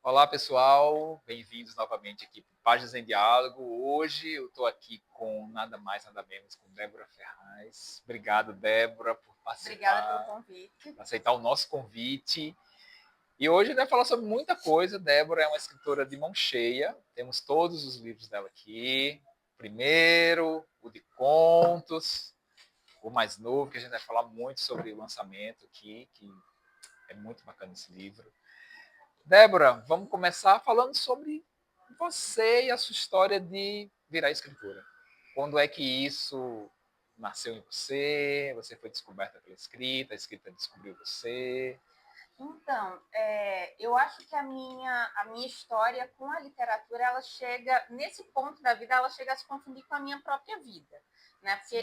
Olá, pessoal. Bem-vindos novamente aqui para Páginas em Diálogo. Hoje eu estou aqui com nada mais, nada menos com Débora Ferraz. Obrigado, Débora, por Obrigada pelo participar, convite. por aceitar o nosso convite. E hoje a gente vai falar sobre muita coisa. Débora é uma escritora de mão cheia. Temos todos os livros dela aqui. Primeiro, o de contos, o mais novo, que a gente vai falar muito sobre o lançamento aqui, que é muito bacana esse livro. Débora, vamos começar falando sobre você e a sua história de virar escritora. Quando é que isso nasceu em você? Você foi descoberta pela escrita, a escrita descobriu você? Então, eu acho que a minha história com a literatura, ela chega, nesse ponto da vida, ela chega a se confundir com a minha própria vida, né? Porque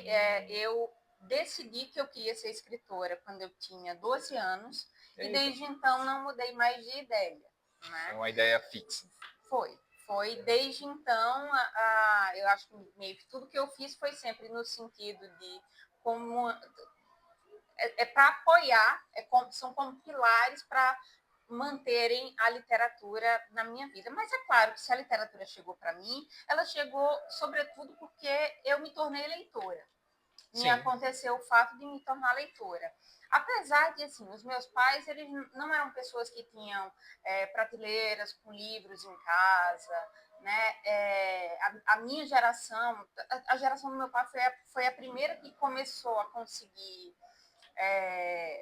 eu decidi que eu queria ser escritora quando eu tinha 12 anos e Eita, desde então não mudei mais de ideia, é né? uma ideia fixa. Foi desde então, eu acho que meio que tudo que eu fiz foi sempre no sentido de como para apoiar, são como pilares para manterem a literatura na minha vida. Mas é claro que se a literatura chegou para mim, ela chegou sobretudo porque eu me tornei leitora. Me Sim, aconteceu o fato de me tornar leitora. Apesar de, assim, os meus pais, eles não eram pessoas que tinham prateleiras com livros em casa, né? A minha geração, a geração do meu pai foi a primeira que começou a conseguir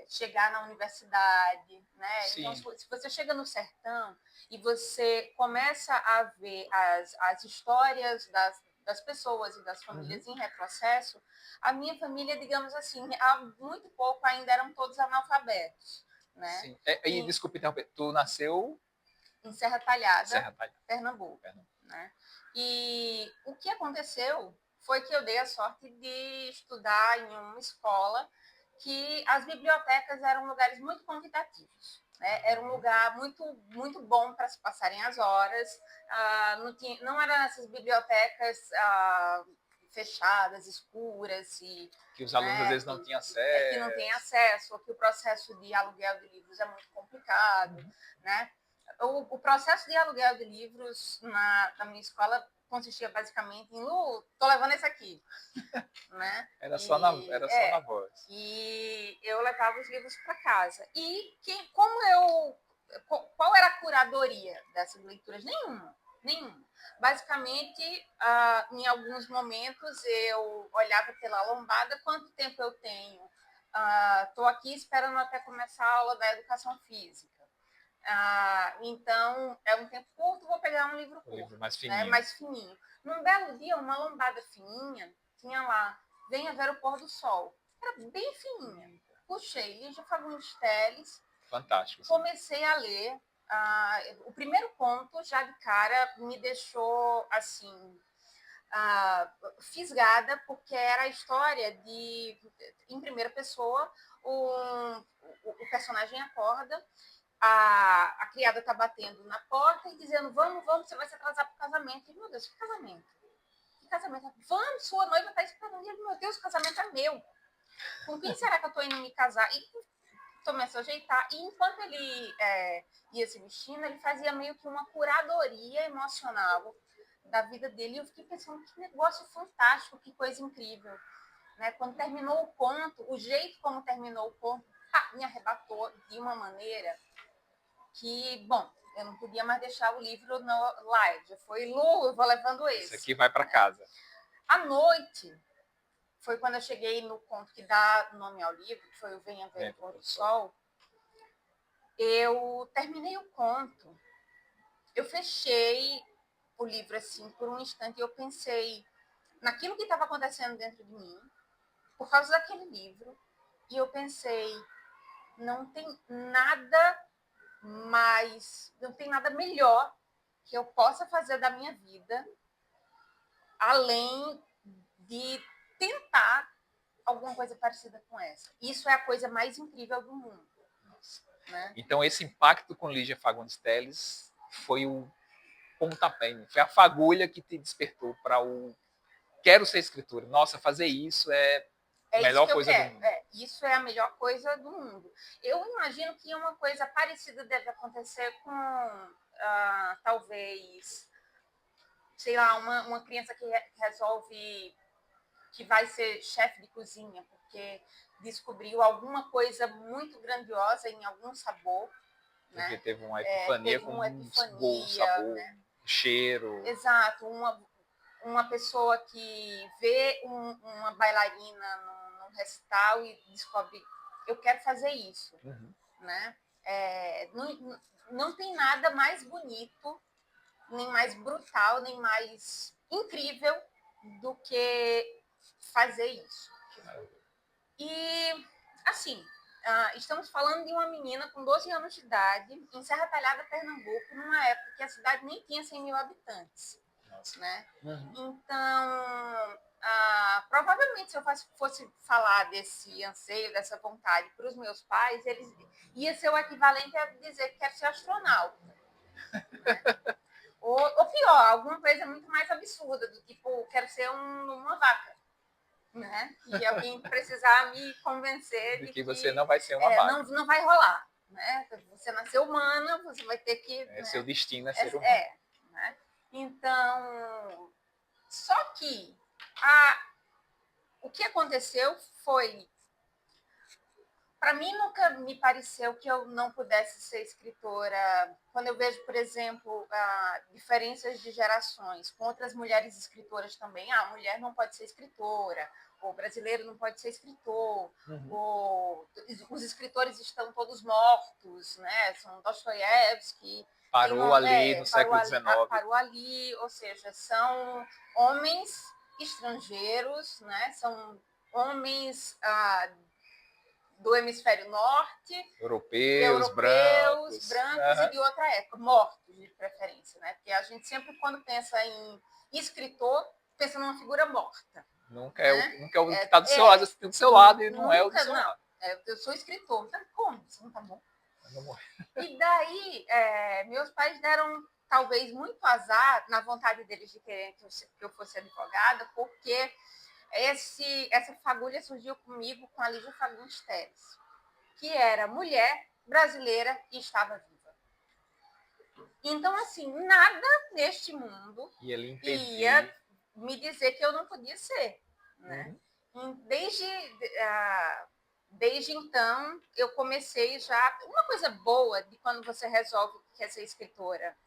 chegar na universidade, né? Então, sim. se você chega no sertão e você começa a ver as histórias das pessoas e das Uhum. famílias em retrocesso, a minha família, digamos assim, há muito pouco ainda eram todos analfabetos, né? Sim. E E, desculpe interromper, tu nasceu em Serra em Talhada, Serra Talhada, Pernambuco, Pernambuco. né? E o que aconteceu foi que eu dei a sorte de estudar em uma escola que as bibliotecas eram lugares muito convidativos. Né? Era um lugar muito bom para se passarem as horas. Não eram essas bibliotecas fechadas, escuras e Que os alunos às né, vezes não tinham que não tem acesso. acesso, ou que o processo de aluguel de livros é muito complicado, Uhum. né? O processo de aluguel de livros na minha escola consistia basicamente em tô levando esse aqui, né? Era só na voz. E eu levava os livros para casa. E como eu qual era a curadoria dessas leituras? Nenhuma. Basicamente, em alguns momentos eu olhava pela lombada quanto tempo eu tenho. Estou aqui esperando até começar a aula da educação física. Então, é um tempo curto, vou pegar um livro O livro curto, mais né, fininho. mais fininho. Num belo dia, uma lombada fininha, tinha lá, venha ver o pôr do sol. Era bem fininha. Puxei Lígia Fagundes Telles, Fantástico, assim. comecei a ler. O primeiro conto, já de cara, me deixou, assim, fisgada, porque era a história em primeira pessoa, o personagem acorda, a criada tá batendo na porta e dizendo, vamos, você vai se atrasar pro casamento. E, meu Deus, que casamento? Que casamento? Vamos, sua noiva tá esperando. E, meu Deus, o casamento é meu. Com quem será que eu tô indo me casar? E começou a ajeitar. E enquanto ele ia se vestindo, ele fazia meio que uma curadoria emocional da vida dele. E eu fiquei pensando, que negócio fantástico, que coisa incrível. Né? Quando terminou o conto, o jeito como terminou o conto, me arrebatou de uma maneira que, bom, eu não podia mais deixar o livro no live. Já foi, Lu, eu vou levando Esse esse. aqui vai para Né? casa. À noite, foi quando eu cheguei no conto que dá nome ao livro, que foi o Venha Ver o Vento Pôr pro do sol. Sol. Eu terminei o conto, eu fechei o livro assim por um instante e eu pensei naquilo que estava acontecendo dentro de mim, por causa daquele livro, e eu pensei, não tem nada mais, não tem nada melhor que eu possa fazer da minha vida além de tentar alguma coisa parecida com essa. Isso é a coisa mais incrível do mundo, né? Então, esse impacto com Lígia Fagundes Telles foi o pontapé, foi a fagulha que te despertou para o quero ser escritora. Nossa, fazer isso é É isso Melhor que eu coisa do quero. mundo. Isso é a melhor coisa do mundo. Eu imagino que uma coisa parecida deve acontecer com, talvez, sei lá, uma criança que resolve que vai ser chefe de cozinha, porque descobriu alguma coisa muito grandiosa em algum sabor, Porque né? teve uma epifania Teve com uma um epifania, sabor, né? cheiro. Exato, uma pessoa que vê uma bailarina num recital e descobre, eu quero fazer isso, né? Não tem nada mais bonito, nem mais brutal, nem mais incrível do que fazer isso. E, assim, estamos falando de uma menina com 12 anos de idade, em Serra Talhada, Pernambuco, numa época que a cidade nem tinha 100 mil habitantes. Né? Então, provavelmente, se eu fosse falar desse anseio, dessa vontade para os meus pais, eles ia ser o equivalente a dizer que quer ser astronauta. Né? Ou pior, alguma coisa muito mais absurda, do tipo, quero ser uma vaca. Né? E alguém precisar me convencer de que você não vai ser uma vaca. Não vai rolar. Né? Você nasceu humana, você vai ter que... né? Seu destino é ser humano. Né? Então, só que o que aconteceu foi... Para mim, nunca me pareceu que eu não pudesse ser escritora. Quando eu vejo, por exemplo, diferenças de gerações com outras mulheres escritoras também. A mulher não pode ser escritora, o brasileiro não pode ser escritor, os escritores estão todos mortos, né? São Dostoiévski. Parou ali no século XIX. Parou ali, ou seja, são homens estrangeiros, né? São homens do hemisfério norte, europeus brancos e de outra época, mortos de preferência, né? Porque a gente sempre, quando pensa em escritor, pensa numa figura morta. Nunca é o que está do seu lado, você tem do seu lado e não é o do seu lado. Eu sou escritor, então como? Você não tá bom? Não morre. E daí, meus pais deram talvez muito azar na vontade deles de querer que eu fosse advogada, porque essa fagulha surgiu comigo com a Lígia Fagundes Telles, que era mulher brasileira e estava viva. Então, assim, nada neste mundo ia me dizer que eu não podia ser. Né? Desde então, eu comecei já... Uma coisa boa de quando você resolve que quer ser escritora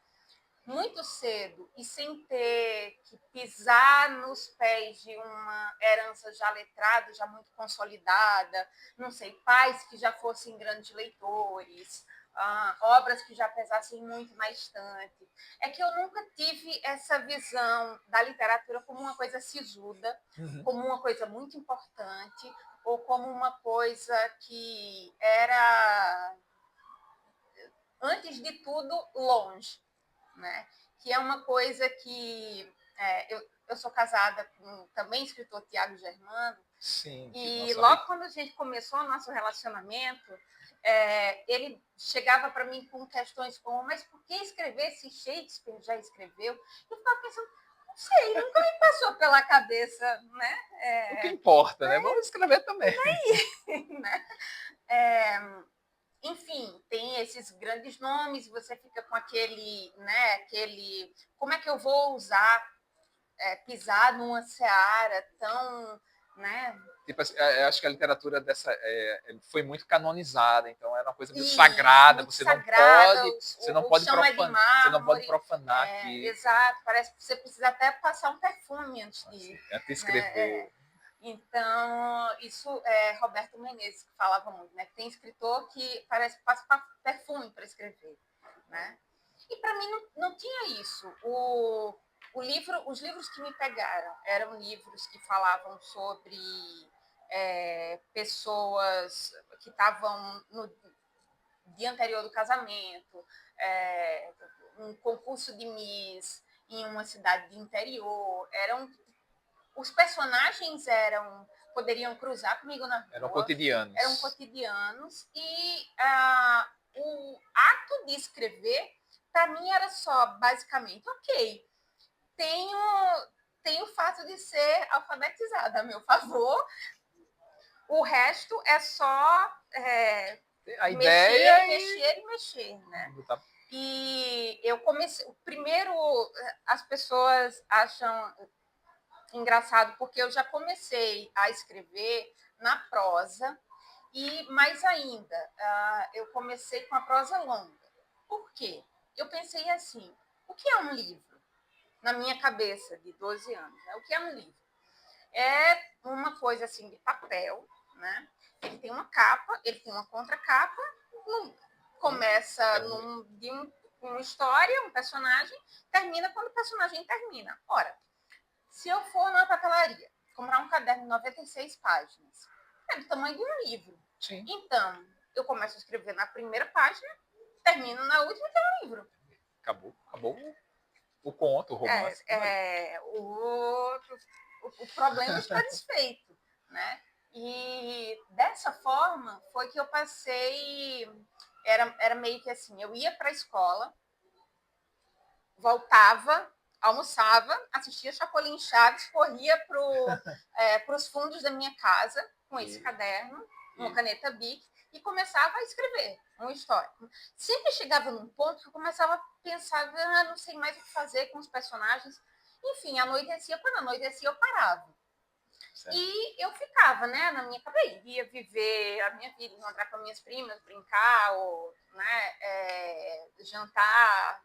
muito cedo e sem ter que pisar nos pés de uma herança já letrada, já muito consolidada, não sei, pais que já fossem grandes leitores, obras que já pesassem muito na estante. É que eu nunca tive essa visão da literatura como uma coisa sisuda, como uma coisa muito importante, ou como uma coisa que era, antes de tudo, longe. Né? Que é uma coisa que eu sou casada com também escritor Tiago Germano. Sim, e logo quando a gente começou o nosso relacionamento, ele chegava para mim com questões como: mas por que escrever se Shakespeare já escreveu? Eu ficava pensando, não sei, nunca me passou pela cabeça, né? O que importa, né? Vamos escrever também. Né? Enfim, tem esses grandes nomes, você fica com aquele, como é que eu vou pisar numa seara tão, né? Tipo assim, eu acho que a literatura foi muito canonizada, então era uma coisa muito sagrada, você não pode profanar aqui. Exato, parece que você precisa até passar um perfume antes de escrever. Então, isso é Roberto Menezes que falava muito, né? Tem escritor que parece que passa perfume para escrever, né? E para mim não tinha isso. Os livros que me pegaram eram livros que falavam sobre pessoas que estavam no dia anterior do casamento, um concurso de Miss em uma cidade de interior. Os personagens poderiam cruzar comigo na rua. Eram cotidianos. E o ato de escrever, para mim, era só, basicamente, ok, tem o fato de ser alfabetizada a meu favor, O resto é só a ideia mexer, né? E eu comecei. Primeiro, as pessoas acham engraçado, porque eu já comecei a escrever na prosa, e mais ainda, eu comecei com a prosa longa. Por quê? Eu pensei assim: o que é um livro? Na minha cabeça, de 12 anos, né? O que é um livro? É uma coisa assim de papel, né? Ele tem uma capa, ele tem uma contracapa, começa de uma história, um personagem, termina quando o personagem termina. Ora, se eu for na papelaria comprar um caderno de 96 páginas, é do tamanho de um livro. Sim. Então, eu começo a escrever na primeira página, termino na última e tem um livro. Acabou o conto, o romance. O problema está desfeito, né? E dessa forma foi que eu passei. Era meio que assim: eu ia para a escola, voltava, almoçava, assistia Chapolin Chaves, corria para os fundos da minha casa com esse caderno, uma caneta Bic, e começava a escrever uma história. Sempre chegava num ponto que eu começava a pensar: não sei mais o que fazer com os personagens. Enfim, anoitecia, quando anoitecia eu parava. Certo. E eu ficava, né, na minha cabeça, ia viver a minha vida, encontrar com minhas primas, brincar, ou, né, jantar.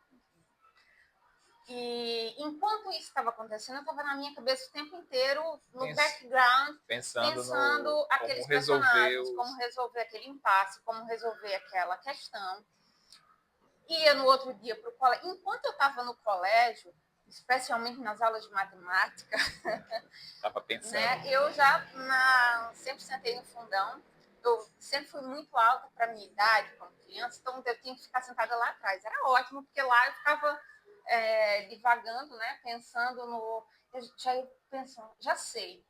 E enquanto isso estava acontecendo, eu estava na minha cabeça o tempo inteiro, no background, pensando aqueles personagens, como resolver aquele impasse, como resolver aquela questão. Ia no outro dia para o colégio. Enquanto eu estava no colégio, especialmente nas aulas de matemática, estava pensando. Né, eu já sempre sentei no fundão. Eu sempre fui muito alta para a minha idade, como criança, então eu tinha que ficar sentada lá atrás. Era ótimo, porque lá eu ficava divagando, né, pensando no... Eu já ia pensando, já sei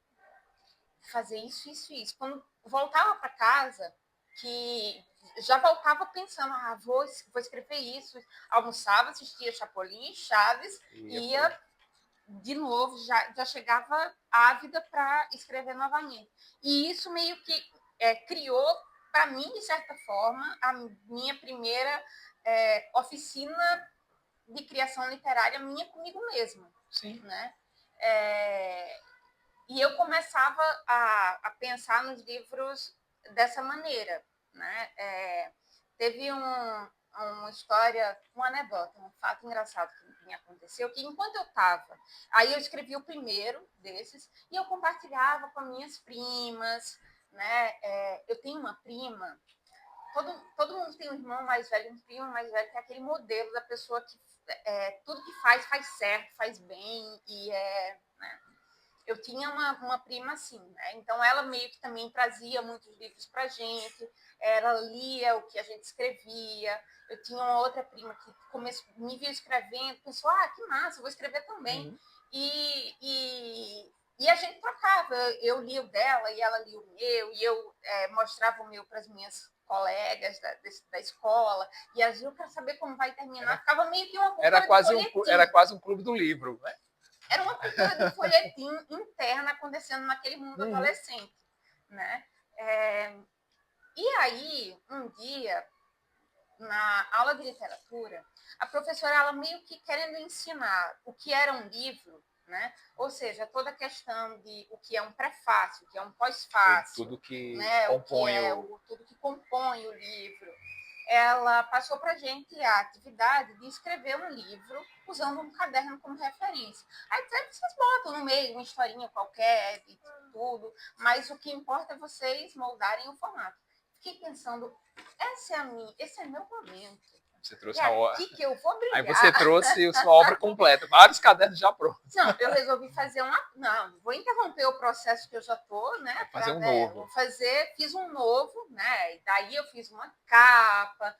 fazer isso, isso e isso. Quando voltava para casa, que já voltava pensando: vou escrever isso. Almoçava, assistia Chapolin, Chaves, ia de novo, já chegava ávida para escrever novamente. E isso meio que criou, para mim, de certa forma, a minha primeira oficina de criação literária minha comigo mesma. Sim. Né? E eu começava a pensar nos livros dessa maneira. Né? Teve uma história, uma anedota, um fato engraçado que me aconteceu, que enquanto eu estava, aí eu escrevi o primeiro desses, e eu compartilhava com minhas primas, né? Eu tenho uma prima, todo mundo tem um irmão mais velho, um primo mais velho, que é aquele modelo da pessoa que tudo que faz certo, faz bem, e né? Eu tinha uma prima assim, né? Então ela meio que também trazia muitos livros pra gente, ela lia o que a gente escrevia. Eu tinha uma outra prima que me viu escrevendo, pensou: que massa, eu vou escrever também. Uhum. E a gente trocava, eu lia o dela e ela lia o meu, e eu mostrava o meu para as minhas colegas da escola, e às vezes eu quero saber como vai terminar, ficava meio que uma cultura era quase um clube do livro, né? Era uma cultura de folhetim interna acontecendo naquele mundo adolescente, né? E aí, um dia, na aula de literatura, a professora, ela meio que querendo ensinar o que era um livro, né? Ou seja, toda a questão de o que é um prefácio, o que é um pós-fácio, tudo que né? Tudo que compõe o livro. Ela passou para a gente a atividade de escrever um livro usando um caderno como referência. Aí vocês botam no meio uma historinha qualquer e tudo, mas o que importa é vocês moldarem o formato. Fiquei pensando, esse é meu momento. Você trouxe aqui que eu vou brilhar. Aí você trouxe a sua obra completa, vários cadernos já prontos. Não, eu resolvi fazer não, vou interromper o processo que eu já estou, né? Fazer um novo. Fiz um novo, né? E daí eu fiz uma capa,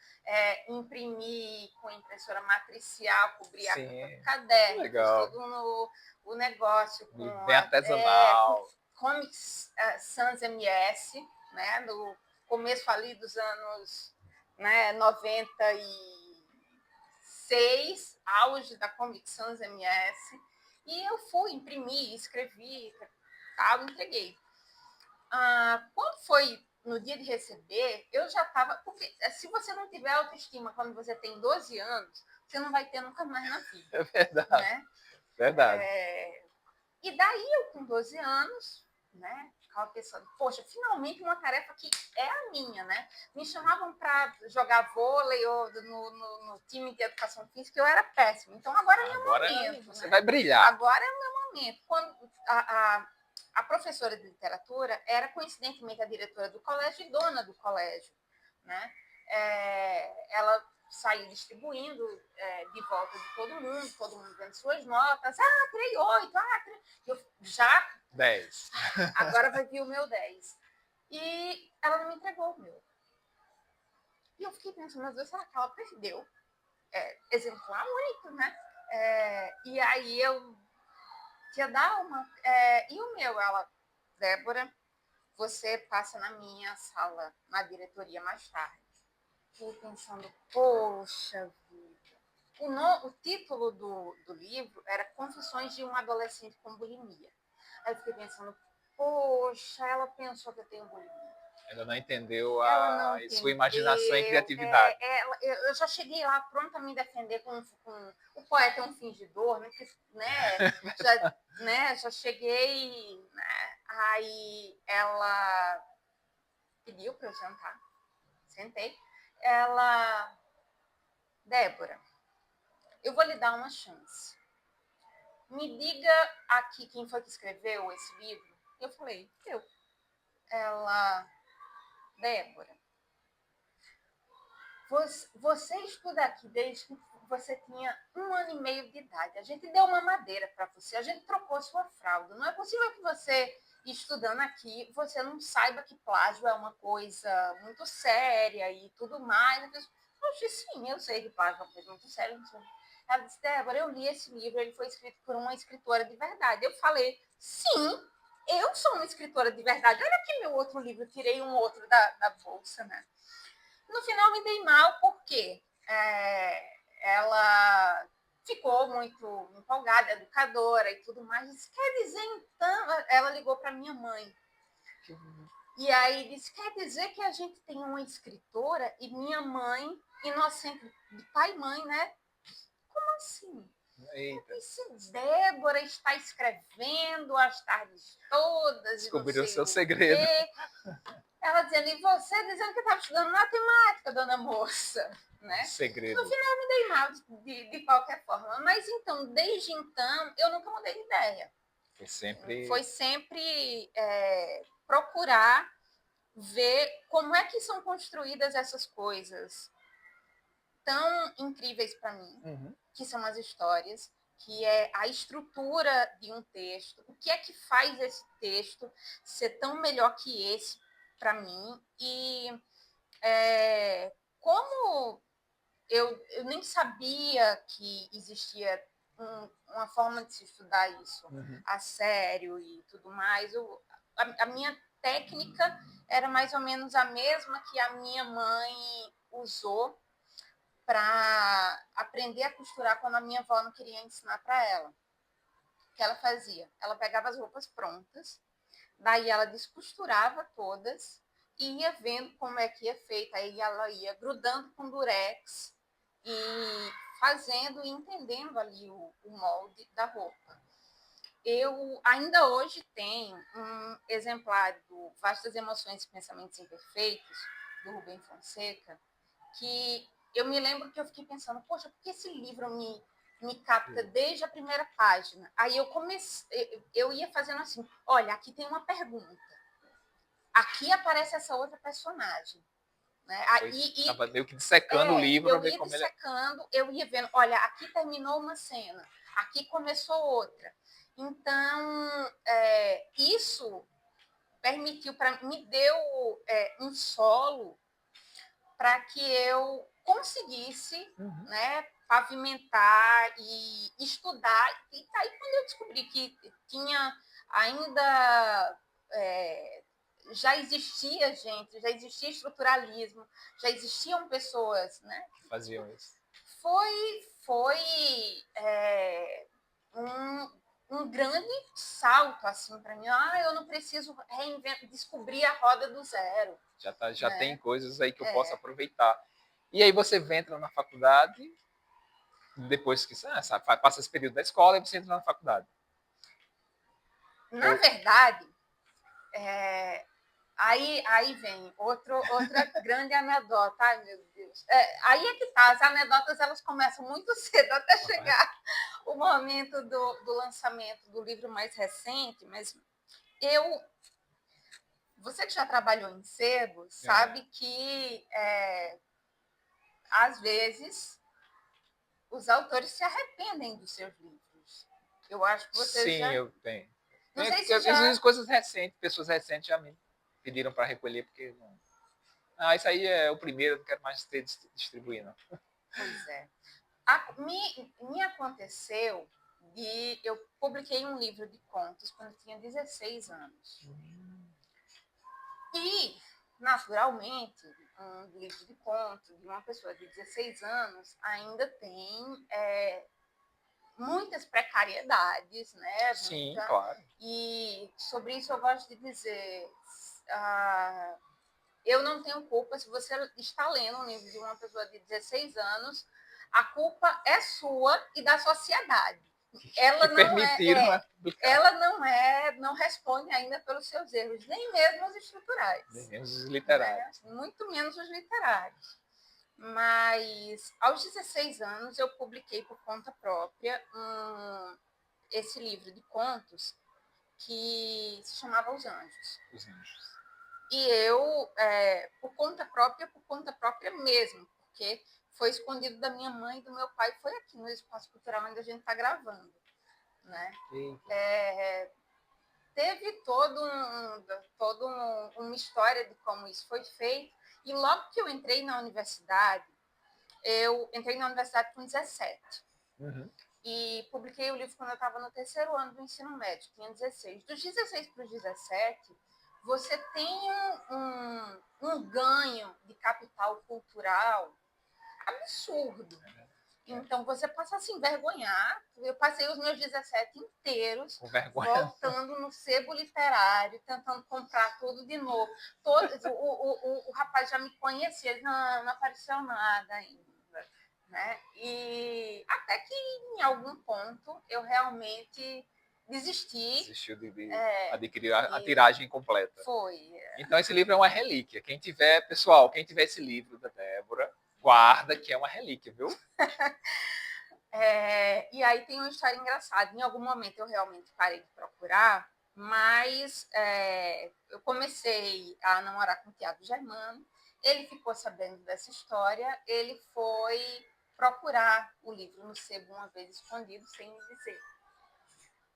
imprimi com impressora matricial, cobri a capa do caderno, legal. fiz todo o negócio com bem artesanal. Comics Sans MS, né? No começo ali dos anos 96, auge da Comic Sans MS, e eu fui imprimir, escrevi, tal, entreguei. Quando foi no dia de receber, eu já estava. Porque se você não tiver autoestima quando você tem 12 anos, você não vai ter nunca mais na vida. É verdade. Né? Verdade. E daí eu, com 12 anos, né, ficava pensando, poxa, finalmente uma tarefa que é a minha, né? Me chamavam para jogar vôlei ou no time de educação física, eu era péssima. Então agora é meu momento. Você, né? vai brilhar. Agora é o meu momento. Quando a professora de literatura era, coincidentemente, a diretora do colégio e dona do colégio. Né? Ela saiu distribuindo de volta de todo mundo dando suas notas. Tirei 8, eu já 10. Agora vai vir o meu 10. E ela não me entregou o meu. E eu fiquei pensando, às vezes, será que ela perdeu? Exemplar único, né? E aí eu ia dar uma. E o meu, ela, Débora, você passa na minha sala, na diretoria mais tarde. Fiquei pensando, poxa vida. O título do livro era Confissões de um Adolescente com Bulimia. Aí eu fiquei pensando, poxa, ela pensou que eu tenho bulimia. Ela não entendeu sua imaginação e criatividade. Eu já cheguei lá pronta a me defender com o poeta é um fingidor, né? Já cheguei, né? Aí ela pediu para eu sentar, sentei. Ela, Débora, eu vou lhe dar uma chance. Me diga aqui quem foi que escreveu esse livro. Eu falei, eu. Ela, Débora, você estuda aqui desde que você tinha 1 ano e meio de idade. A gente deu uma madeira para você, a gente trocou sua fralda. Não é possível que você, estudando aqui, você não saiba que plágio é uma coisa muito séria e tudo mais. Eu disse, poxa, sim, eu sei que plágio é uma coisa muito séria. Ela disse, Débora, eu li esse livro, ele foi escrito por uma escritora de verdade. Eu falei, sim, eu sou uma escritora de verdade. Olha aqui meu outro livro, tirei um outro da bolsa, né? No final me dei mal porque ela ficou muito empolgada, educadora e tudo mais. Disse, quer dizer, então, ela ligou para minha mãe. E aí disse, quer dizer que a gente tem uma escritora e minha mãe, inocente, de pai e mãe, né? Como assim? Eita. Eu disse, Débora está escrevendo as tardes todas. Descobriu o seu segredo. Ela dizendo, e você dizendo que estava estudando matemática, dona moça. Né? Segredo. No final me dei mal de qualquer forma. Mas então, desde então, eu nunca mudei de ideia. Foi sempre procurar ver como é que são construídas essas coisas tão incríveis para mim, que são as histórias, que é a estrutura de um texto, o que é que faz esse texto ser tão melhor que esse para mim. E como eu nem sabia que existia uma forma de se estudar isso a sério e tudo mais, a minha técnica era mais ou menos a mesma que a minha mãe usou para aprender a costurar quando a minha avó não queria ensinar para ela. O que ela fazia? Ela pegava as roupas prontas, daí ela descosturava todas e ia vendo como é que ia feito. Aí ela ia grudando com durex e fazendo e entendendo ali o molde da roupa. Eu ainda hoje tenho um exemplar do Vastas Emoções e Pensamentos Imperfeitos, do Rubem Fonseca, que eu me lembro que eu fiquei pensando, poxa, por que esse livro me capta desde a primeira página? Aí eu ia fazendo assim, olha, aqui tem uma pergunta. Aqui aparece essa outra personagem. Né? Estava meio que dissecando o livro. Eu ia dissecando, eu ia vendo, olha, aqui terminou uma cena, aqui começou outra. Então, isso permitiu, me deu um solo para que eu conseguisse né, pavimentar e estudar. E aí, quando eu descobri que tinha ainda... já existia gente, já existia estruturalismo, já existiam pessoas, né? Que faziam isso. Foi um grande salto assim para mim. Eu não preciso descobrir a roda do zero. Já né? tem coisas aí que eu posso aproveitar. E aí você entra na faculdade, depois que passa esse período da escola, e você entra na faculdade. Na verdade, aí vem outra grande anedota. Ai, meu Deus. Aí é que tá. As anedotas elas começam muito cedo até chegar o momento do lançamento do livro mais recente, mas você que já trabalhou em sebo sabe que às vezes os autores se arrependem dos seus livros. Eu acho que você Sim, já. eu tenho. Não sei se Eu já. fiz coisas recentes, pessoas recentes já me pediram para recolher, porque não. Isso aí é o primeiro, não quero mais ter distribuindo. Pois é. Me aconteceu de. Eu publiquei um livro de contos quando eu tinha 16 anos. E, naturalmente, um livro de contos de uma pessoa de 16 anos ainda tem muitas precariedades, né? Sim, claro. E sobre isso eu gosto de dizer. Eu não tenho culpa se você está lendo um livro de uma pessoa de 16 anos, a culpa é sua e da sociedade. Ela que não permitiram não responde ainda pelos seus erros, nem mesmo os estruturais. Nem menos os literários. Né? Muito menos os literários. Mas aos 16 anos eu publiquei por conta própria esse livro de contos que se chamava Os Anjos. Os Anjos. E eu, por conta própria mesmo, porque foi escondido da minha mãe e do meu pai, foi aqui no Espaço Cultural onde a gente está gravando. Né? Teve uma história de como isso foi feito, e logo que eu entrei na universidade com 17. Uhum. E publiquei o livro quando eu estava no 3º ano do ensino médio, tinha 16. Dos 16 para os 17, você tem um ganho de capital cultural absurdo. Então, você passa a se envergonhar. Eu passei os meus 17 inteiros voltando no sebo literário, tentando comprar tudo de novo. O rapaz já me conhecia, não apareceu nada ainda. Né? E até que, em algum ponto, eu realmente desisti. Desistiu de adquirir a tiragem completa. Foi. Então, esse livro é uma relíquia. Quem tiver esse livro da Débora, guarda, que é uma relíquia, viu? E aí tem uma história engraçada. Em algum momento eu realmente parei de procurar, mas eu comecei a namorar com o Tiago Germano. Ele ficou sabendo dessa história, ele foi procurar o livro no sebo uma vez escondido, sem me dizer.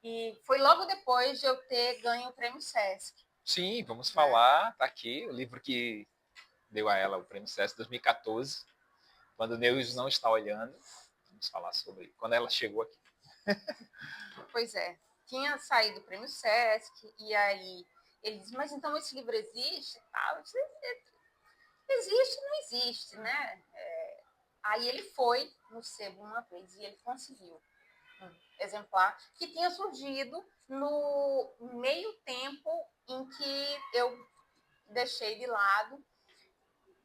E foi logo depois de eu ter ganho o prêmio Sesc. Sim, vamos falar. Tá aqui o livro que deu a ela o prêmio Sesc 2014, Quando Deus Não Está Olhando. Vamos falar sobre quando ela chegou aqui. Pois é. Tinha saído o prêmio Sesc, e aí ele disse, mas então esse livro existe? Existe, não existe, né? Aí ele foi no sebo uma vez e ele conseguiu um exemplar que tinha surgido no meio tempo em que eu deixei de lado.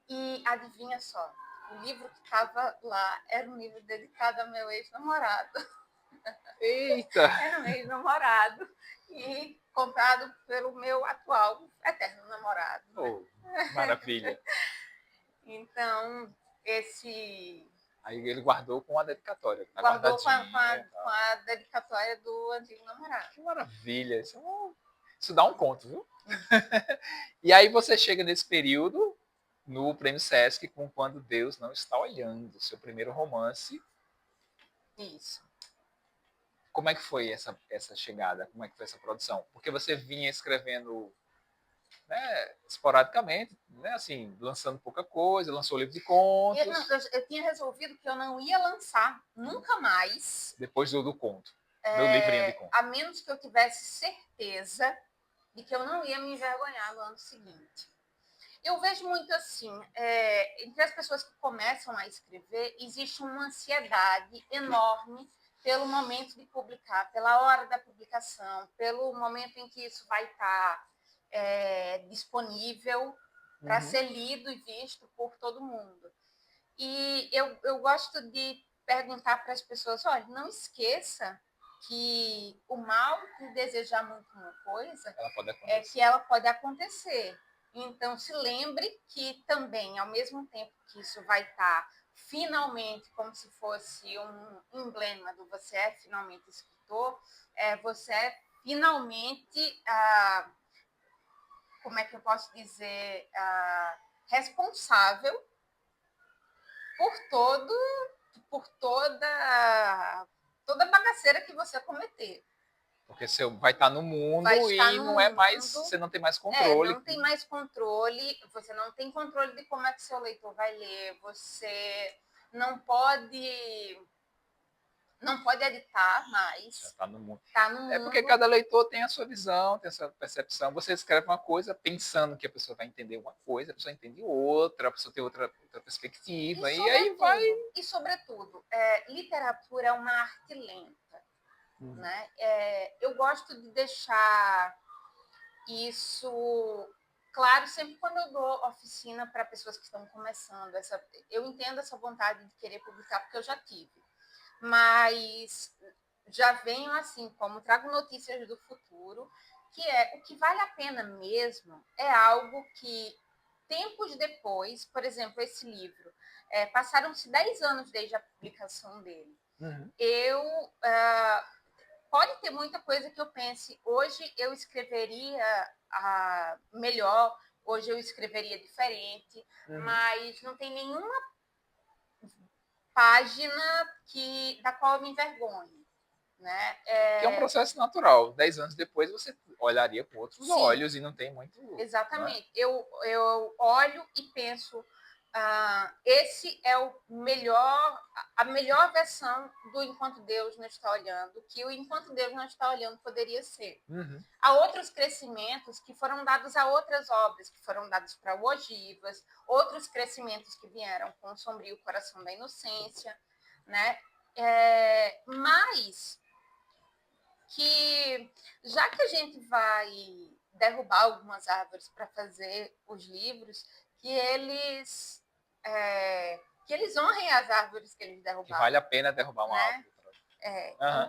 E adivinha só, o livro que estava lá era um livro dedicado ao meu ex-namorado. Eita! Era um ex-namorado e comprado pelo meu atual eterno namorado. Oh, maravilha! Então, esse... Aí ele guardou com a dedicatória. Tá guardou com com a dedicatória do antigo namorado. Que maravilha! Isso dá um conto, viu? E aí você chega nesse período no Prêmio Sesc com Quando Deus Não Está Olhando, seu primeiro romance. Isso. Como é que foi essa chegada? Como é que foi essa produção? Porque você vinha escrevendo, né, esporadicamente, né, assim, lançando pouca coisa, lançou livro de contos. Eu tinha resolvido que eu não ia lançar nunca mais. Depois do conto, do livrinho de conto. A menos que eu tivesse certeza de que eu não ia me envergonhar no ano seguinte. Eu vejo muito assim, entre as pessoas que começam a escrever, existe uma ansiedade enorme pelo momento de publicar, pela hora da publicação, pelo momento em que isso vai estar disponível para ser lido e visto por todo mundo. E eu gosto de perguntar para as pessoas, olha, não esqueça que o mal de desejar muito uma coisa é que ela pode acontecer. Então, se lembre que também, ao mesmo tempo que isso vai estar finalmente, como se fosse um emblema do você é finalmente escritor, você é finalmente, como é que eu posso dizer, responsável por toda a bagaceira que você cometer. Porque você vai estar no mundo e não é mais, você não tem mais controle. Não tem mais controle, você não tem controle de como é que seu leitor vai ler, você não pode editar mais. Está no mundo. Tá no mundo. É porque cada leitor tem a sua visão, tem a sua percepção. Você escreve uma coisa pensando que a pessoa vai entender uma coisa, a pessoa entende outra, a pessoa tem outra perspectiva. E aí vai. E, sobretudo, literatura é uma arte lenta. Né? Eu gosto de deixar isso claro sempre quando eu dou oficina para pessoas que estão começando. Eu entendo essa vontade de querer publicar, porque eu já tive. Mas já venho assim, como trago notícias do futuro, que o que vale a pena mesmo é algo que, tempos depois, por exemplo, esse livro, passaram-se 10 anos desde a publicação dele. Pode ter muita coisa que eu pense, hoje eu escreveria melhor, hoje eu escreveria diferente, mas não tem nenhuma página da qual eu me envergonhe. Né? Que é um processo natural. 10 anos depois você olharia com outros olhos e não tem muito... Exatamente. Né? Eu olho e penso, esse é a melhor versão do Enquanto Deus Não Está Olhando, que o Enquanto Deus Não Está Olhando poderia ser. Há outros crescimentos que foram dados a outras obras, que foram dados para o Ogivas, outros crescimentos que vieram com o Sombrio Coração da Inocência, né? Mas que, já que a gente vai derrubar algumas árvores para fazer os livros, que eles honrem as árvores que eles derrubaram. Que vale a pena derrubar uma árvore.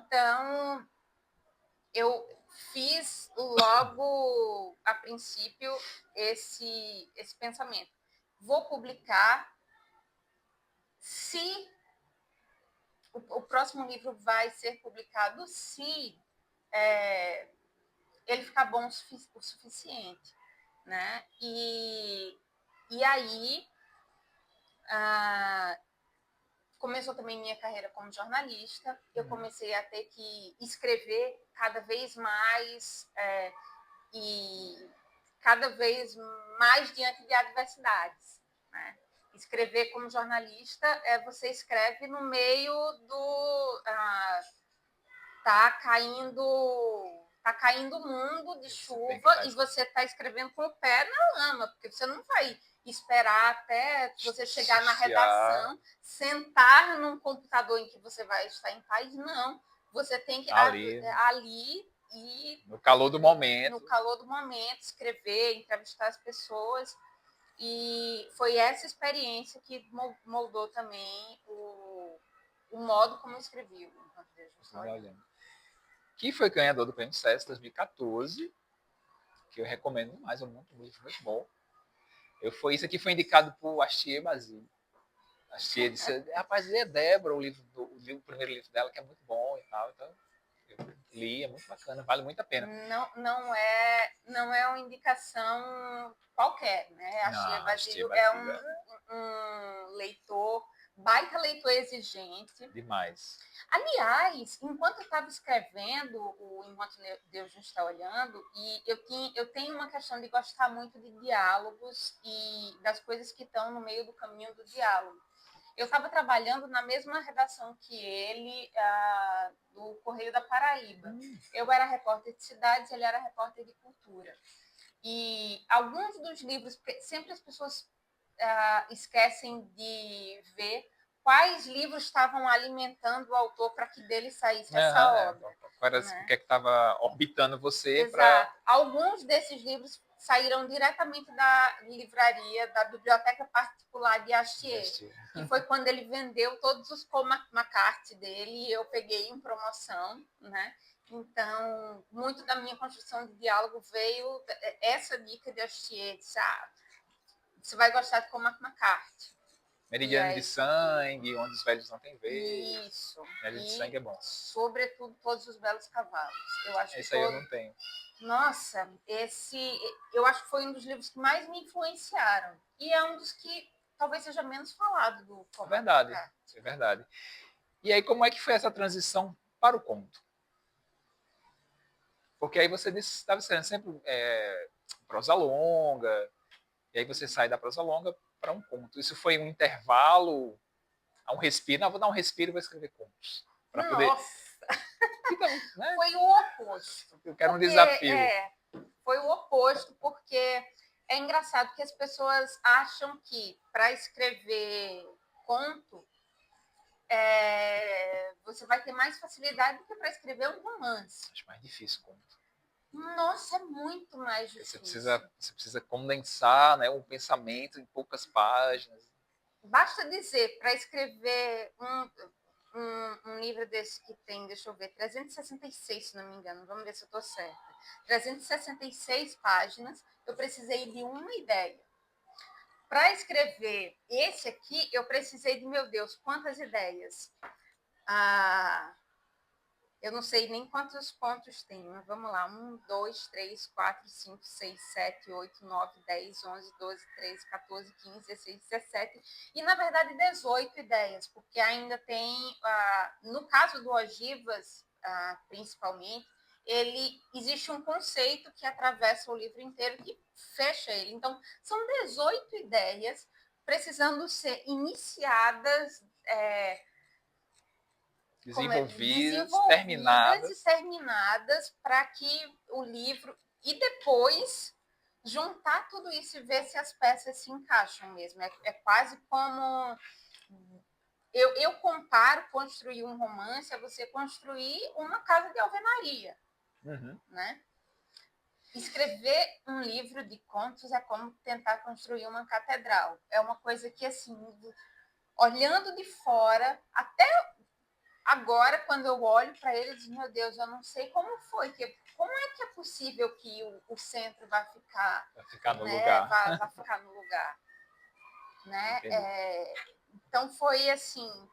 Então, eu fiz logo, a princípio, esse pensamento. Vou publicar se... O próximo livro vai ser publicado se ele ficar bom o suficiente, né? E aí começou também minha carreira como jornalista. Eu comecei a ter que escrever cada vez mais e cada vez mais diante de adversidades, né? Escrever como jornalista você escreve no meio do tá caindo o mundo de chuva e você está escrevendo com o pé na lama, porque você não vai esperar até você chegar na redação, sentar num computador em que você vai estar em paz. Não, você tem que ali e no calor do momento, escrever, entrevistar as pessoas. E foi essa experiência que moldou também o modo como eu escrevi. Que foi ganhador do Prêmio SESC 2014, que eu recomendo mais, é um livro muito bom. Isso aqui foi indicado por Astier Basile. Astier disse, rapaz, lê Débora, o primeiro livro dela, que é muito bom e tal. Então, eu li, é muito bacana, vale muito a pena. Não é uma indicação qualquer, né? Astier Basile é um baita leitor exigente. Demais. Aliás, enquanto eu estava escrevendo o Enquanto Deus Não Está Olhando, e eu tenho uma questão de gostar muito de diálogos e das coisas que estão no meio do caminho do diálogo. Eu estava trabalhando na mesma redação que ele, do Correio da Paraíba. Eu era repórter de cidades, ele era repórter de cultura. E alguns dos livros, sempre as pessoas esquecem de ver quais livros estavam alimentando o autor para que dele saísse essa obra. O que é que estava orbitando você para... Exato. Alguns desses livros saíram diretamente da livraria, da biblioteca particular de Astier, que foi quando ele vendeu todos os Paul McCartney dele, e eu peguei em promoção, né? Então, muito da minha construção de diálogo veio essa dica de Astier, disse, você vai gostar de Paul McCartney. Meridiano de Sangue, Onde os Velhos Não Têm Vez. Isso. Meridiano de Sangue é bom. Sobretudo, Todos os Belos Cavalos. Eu acho esse aí eu não tenho. Nossa, eu acho que foi um dos livros que mais me influenciaram. E é um dos que talvez seja menos falado do Paul McCartney. É verdade. E aí, como é que foi essa transição para o conto? Porque aí você estava sendo sempre prosa longa, e aí você sai da prosa longa para um conto. Isso foi um intervalo, um respiro. Não, vou dar um respiro e vou escrever contos. Nossa! Poder... Então, né? Foi o oposto. Eu quero um desafio. Foi o oposto, porque é engraçado que as pessoas acham que para escrever conto, você vai ter mais facilidade do que para escrever um romance. Acho mais difícil conto. Nossa, é muito mais difícil. Você precisa condensar, né, um pensamento em poucas páginas. Basta dizer, para escrever um livro desse que tem, deixa eu ver, 366, se não me engano, vamos ver se eu estou certa. 366 páginas, eu precisei de uma ideia. Para escrever esse aqui, eu precisei de, meu Deus, quantas ideias? Eu não sei nem quantos pontos tem, mas vamos lá. 1, 2, 3, 4, 5, 6, 7, 8, 9, 10, 11, 12, 13, 14, 15, 16, 17. E, na verdade, 18 ideias, porque ainda tem, no caso do Ogivas, principalmente, existe um conceito que atravessa o livro inteiro, que fecha ele. Então, são 18 ideias precisando ser iniciadas, desenvolvidas terminadas e terminadas para que o livro... E depois juntar tudo isso e ver se as peças se encaixam mesmo. É quase como... Eu comparo construir um romance a você construir uma casa de alvenaria. Né? Escrever um livro de contos é como tentar construir uma catedral. É uma coisa que, assim, olhando de fora, até agora, quando eu olho para ele, eu digo, meu Deus, eu não sei como foi, como é que é possível que o centro vai ficar no lugar. Vai ficar no lugar. Né? Então, foi assim,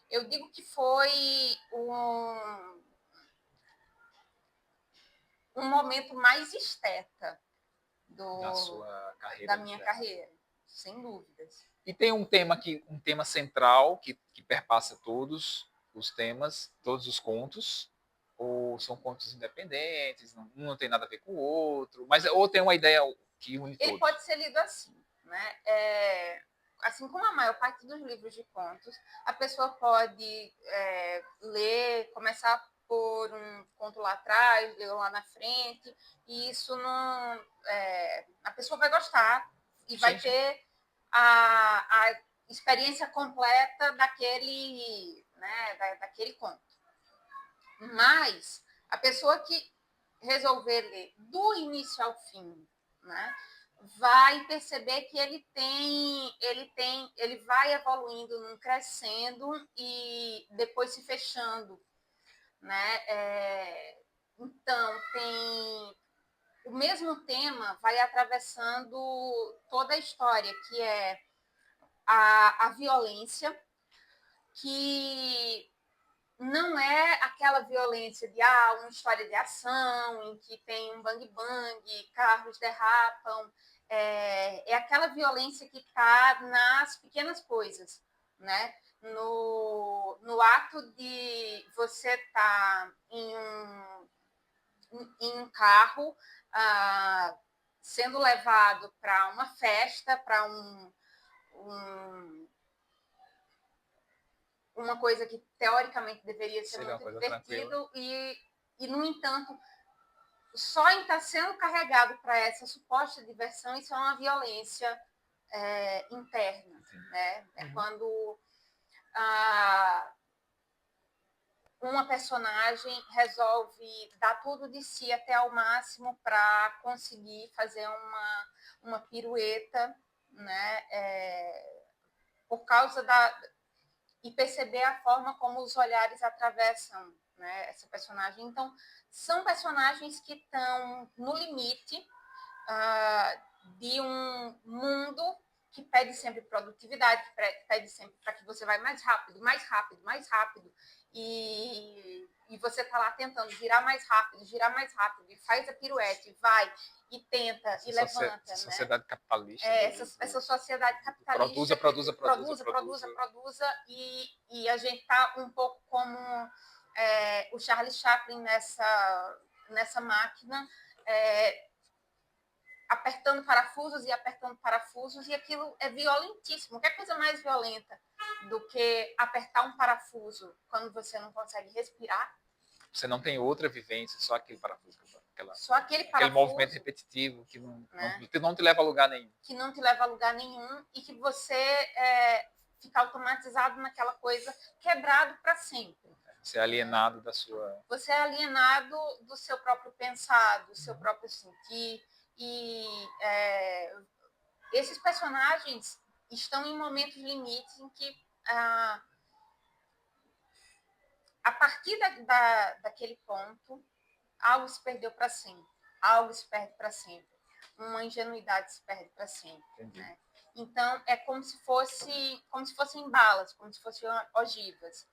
eu digo que foi um momento mais esteta da minha carreira, sem dúvidas. E tem um tema central que perpassa todos os temas, todos os contos, ou são contos independentes, um não tem nada a ver com o outro, mas ou tem uma ideia que une todos? Ele pode ser lido assim, né? Assim como a maior parte dos livros de contos, a pessoa pode ler, começar por um conto lá atrás, ler lá na frente, e isso não... a pessoa vai gostar e vai ter a experiência completa daquele conto. Mas a pessoa que resolver ler do início ao fim, né, vai perceber que ele vai evoluindo, crescendo e depois se fechando, né? Então o mesmo tema vai atravessando toda a história, que é a violência, que não é aquela violência de uma história de ação em que tem um bang-bang, carros derrapam. É aquela violência que está nas pequenas coisas, né? No ato de você estar em um carro sendo levado para uma festa, para uma coisa que teoricamente deveria ser muito divertido e, no entanto, só em estar sendo carregado para essa suposta diversão, isso é uma violência interna, né? É quando uma personagem resolve dar tudo de si até ao máximo para conseguir fazer uma pirueta, né? Por causa e perceber a forma como os olhares atravessam, né, essa personagem. Então, são personagens que estão no limite de um mundo que pede sempre produtividade, que pede sempre para que você vá mais rápido, mais rápido, mais rápido. E você está lá tentando girar mais rápido, e faz a piruete, vai, e tenta, Essa e levanta. Essa sociedade capitalista. Essa sociedade capitalista. Produza, e a gente está um pouco como o Charlie Chaplin nessa máquina, apertando parafusos, e aquilo é violentíssimo. Que coisa mais violenta do que apertar um parafuso quando você não consegue respirar? Você não tem outra vivência, só aquele parafuso. Só aquele movimento repetitivo que não te leva a lugar nenhum. Que não te leva a lugar nenhum e que você fica automatizado naquela coisa, quebrado para sempre. Você é alienado da sua... Você é alienado do seu próprio pensar, do seu próprio sentir. E esses personagens estão em momentos limites em que a partir daquele ponto, algo se perdeu para sempre. Algo se perde para sempre. Uma ingenuidade se perde para sempre. Né? Então, é como se fossem balas, como se fossem ogivas.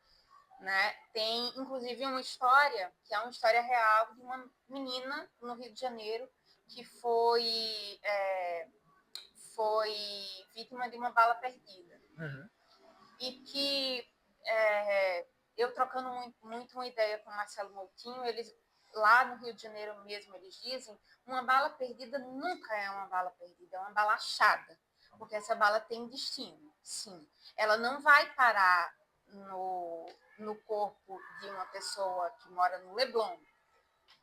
Né? Tem, inclusive, uma história, que é uma história real, de uma menina no Rio de Janeiro que foi vítima de uma bala perdida. Uhum. E que eu trocando muito uma ideia com o Marcelo Moutinho, eles lá no Rio de Janeiro mesmo, eles dizem, uma bala perdida nunca é uma bala perdida, é uma bala achada, porque essa bala tem destino, sim. Ela não vai parar no corpo de uma pessoa que mora no Leblon.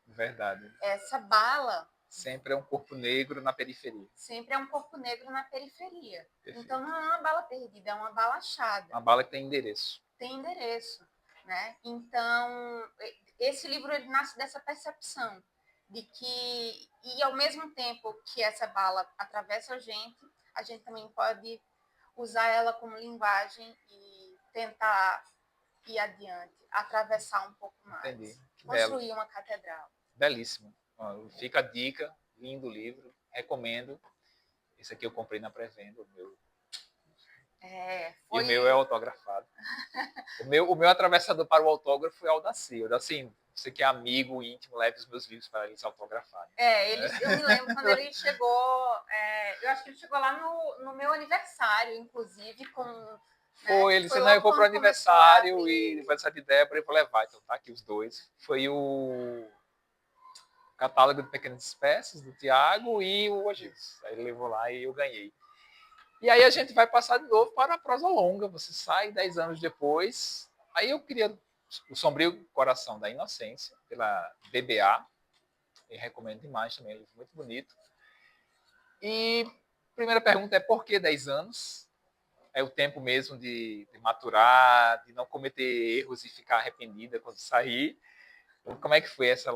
Verdade. Essa bala... Sempre é um corpo negro na periferia. Sempre é um corpo negro na periferia. Perfeito. Então não é uma bala perdida, é uma bala achada. Uma bala que tem endereço. Tem endereço. Né? Então, esse livro ele nasce dessa percepção de que, e ao mesmo tempo que essa bala atravessa a gente também pode usar ela como linguagem e tentar ir adiante, atravessar um pouco mais. Entendi. Construir uma catedral. Belíssimo. Fica a dica, lindo livro, recomendo. Esse aqui eu comprei na pré-venda, o meu. E o meu é autografado. o meu atravessador para o autógrafo é Aldaci. Assim, você que é amigo íntimo, leve os meus livros para eles autografarem. Eu me lembro quando ele chegou, eu acho que ele chegou lá no meu aniversário, inclusive, com... Foi, ele disse, não, eu vou para o aniversário e aniversário de Débora, eu vou levar. Então tá aqui os dois. Foi o catálogo de pequenas espécies do Tiago e o Ogivos. Aí ele levou lá e eu ganhei. E aí a gente vai passar de novo para a prosa longa. Você sai 10 anos depois. Aí eu queria o Sombrio Coração da Inocência, pela BBA. Eu recomendo demais também, é um livro muito bonito. E a primeira pergunta é por que 10 anos? É o tempo mesmo de maturar, de não cometer erros e ficar arrependida quando sair. Como é que foi essa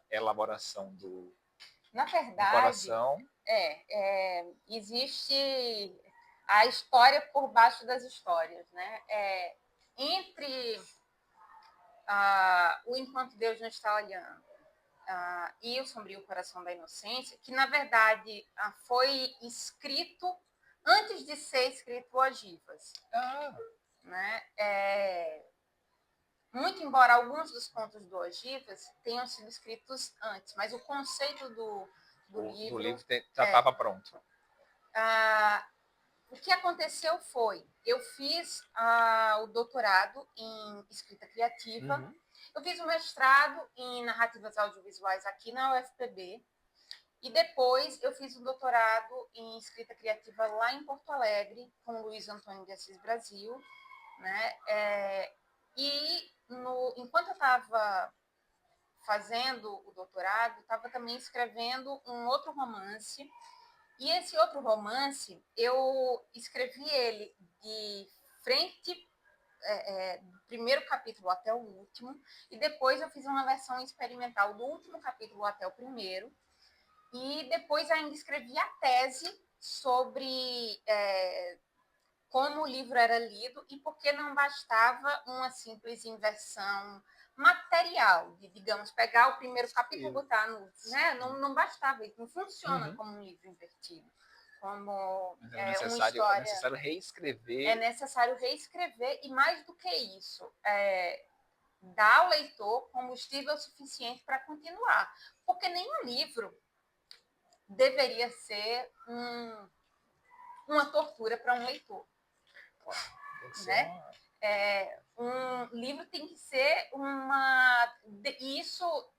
elaboração do, Na verdade, do coração? Existe a história por baixo das histórias, né? Entre o Enquanto Deus Não Está Olhando e o Sombrio Coração da Inocência, que na verdade foi escrito antes de ser escrito Ogivas. Né? Muito embora alguns dos contos do Ogivas tenham sido escritos antes, mas o conceito do livro... O livro já estava pronto. O que aconteceu foi, eu fiz o doutorado em escrita criativa, eu fiz o mestrado em narrativas audiovisuais aqui na UFPB, e depois eu fiz o doutorado em escrita criativa lá em Porto Alegre, com o Luiz Antônio de Assis Brasil, né? Enquanto eu estava fazendo o doutorado, estava também escrevendo um outro romance. E esse outro romance, eu escrevi ele de frente do primeiro capítulo até o último, e depois eu fiz uma versão experimental do último capítulo até o primeiro, e depois ainda escrevi a tese sobre como o livro era lido e por que não bastava uma simples inversão material, de, digamos, pegar o primeiro capítulo e botar no... Né? Não bastava, isso não funciona como um livro invertido. Como uma história... É necessário reescrever. É necessário reescrever e, mais do que isso, dar ao leitor combustível suficiente para continuar. Porque nenhum livro deveria ser uma tortura para um leitor. Né? Um livro tem que ser isso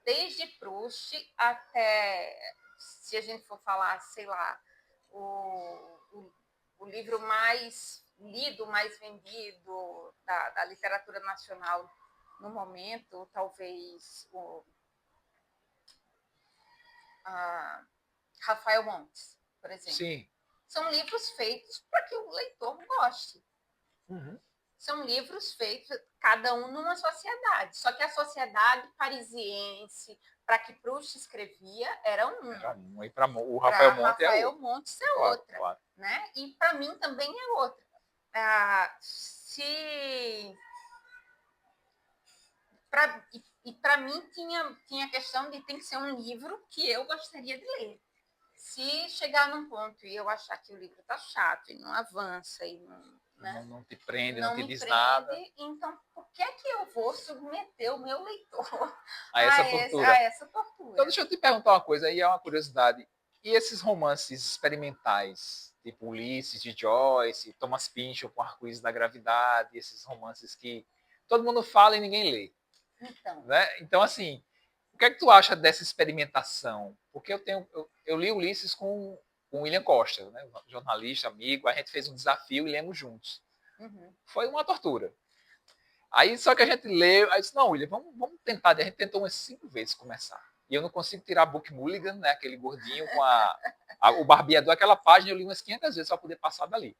desde Proust até, se a gente for falar, sei lá, o livro mais lido, mais vendido da literatura nacional no momento, talvez Rafael Montes, por exemplo. Sim. São livros feitos para que o leitor goste. Uhum. São livros feitos, cada um numa sociedade. Só que a sociedade parisiense, para que Proust escrevia, era uma. Era uma. E para o Rafael Montes é outra. Montes é outra. Claro. Né? E para mim também é outra. Para mim tinha a questão de tem que ser um livro que eu gostaria de ler. Se chegar num ponto e eu achar que o livro está chato e não avança e não te prende, não te diz nada. Então, por que eu vou submeter o meu leitor a essa tortura? Então, deixa eu te perguntar uma coisa, aí é uma curiosidade. E esses romances experimentais, tipo Ulisses, de Joyce, Thomas Pynchon com Arco-Íris da Gravidade, esses romances que todo mundo fala e ninguém lê. Então, assim, o que é que tu acha dessa experimentação? Porque eu li Ulisses com William Costa, né, jornalista, amigo, a gente fez um desafio e lemos juntos. Uhum. Foi uma tortura. Aí só que a gente leu, aí disse, não, William, vamos tentar. A gente tentou umas 5 vezes começar. E eu não consigo tirar Book Mulligan, né, aquele gordinho com o barbeador, aquela página eu li umas 500 vezes para poder passar dali.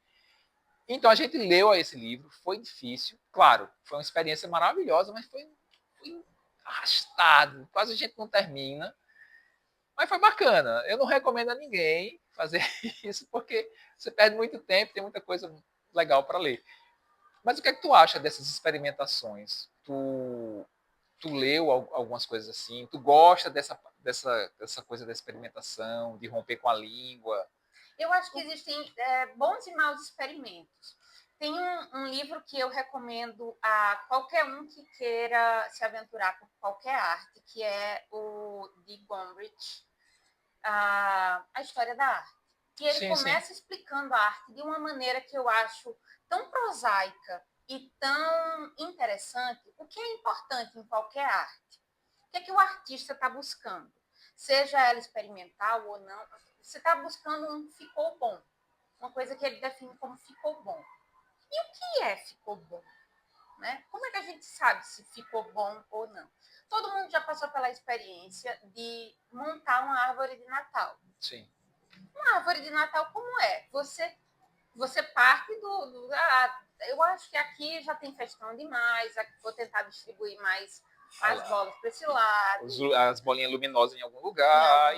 Então a gente leu esse livro, foi difícil, claro, foi uma experiência maravilhosa, mas foi arrastado, quase a gente não termina. Mas foi bacana. Eu não recomendo a ninguém fazer isso, porque você perde muito tempo, tem muita coisa legal para ler. Mas o que é que tu acha dessas experimentações? Tu leu algumas coisas assim? Tu gosta dessa coisa da experimentação, de romper com a língua? Eu acho que existem bons e maus experimentos. Tem um livro que eu recomendo a qualquer um que queira se aventurar por qualquer arte, que é o de Gombrich, a História da Arte. E ele começa explicando a arte de uma maneira que eu acho tão prosaica e tão interessante, o que é importante em qualquer arte. O que é que o artista está buscando? Seja ela experimental ou não, você está buscando um ficou bom. Uma coisa que ele define como ficou bom. E o que é ficou bom? Né? Como é que a gente sabe se ficou bom ou não? Todo mundo já passou pela experiência de montar uma árvore de Natal. Sim. Uma árvore de Natal como é? Você parte eu acho que aqui já tem festão demais, vou tentar distribuir mais as bolas para esse lado. As bolinhas luminosas em algum lugar.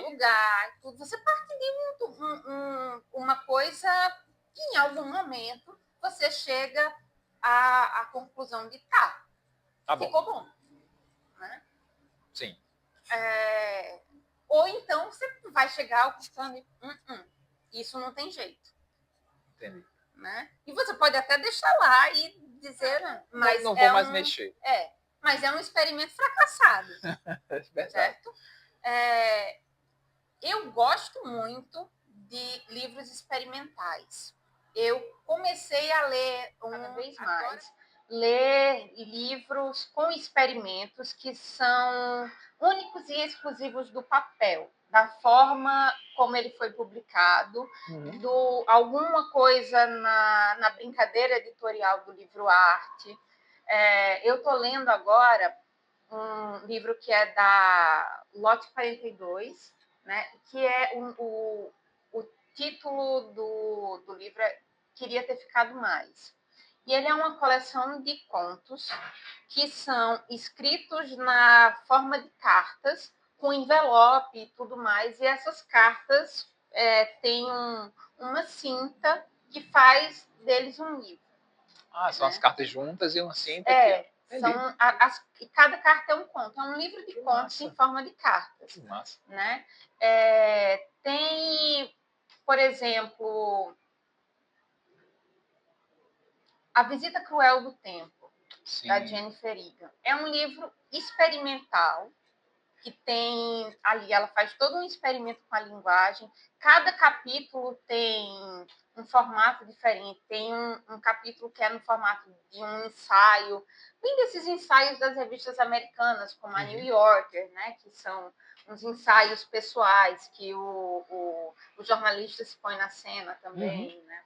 Tudo. Você parte de uma coisa que em algum momento você chega à conclusão de ficou bom. Né? Sim. Ou então você vai chegar ao conclusão de isso não tem jeito. Entendi. Né? E você pode até deixar lá e dizer, mas não vou mais mexer. Mas é um experimento fracassado. Certo? Eu gosto muito de livros experimentais. Eu comecei a ler cada vez mais, ler livros com experimentos que são únicos e exclusivos do papel, da forma como ele foi publicado, alguma coisa na brincadeira editorial do livro Arte. Eu estou lendo agora um livro que é da Lote 42, né, que é o título do livro Queria Ter Ficado Mais. E ele é uma coleção de contos que são escritos na forma de cartas, com envelope e tudo mais. E essas cartas têm uma cinta que faz deles um livro. São as cartas juntas e uma cinta aqui. São cada carta é um conto. É um livro de contos em forma de cartas. Que massa. Né? Tem, por exemplo, A Visita Cruel do Tempo, Sim. da Jennifer Egan. É um livro experimental, que tem ali, ela faz todo um experimento com a linguagem. Cada capítulo tem um formato diferente. Tem um capítulo que é no formato de um ensaio, bem desses ensaios das revistas americanas, como a New Yorker, né, que são uns ensaios pessoais que o jornalista se põe na cena também, né?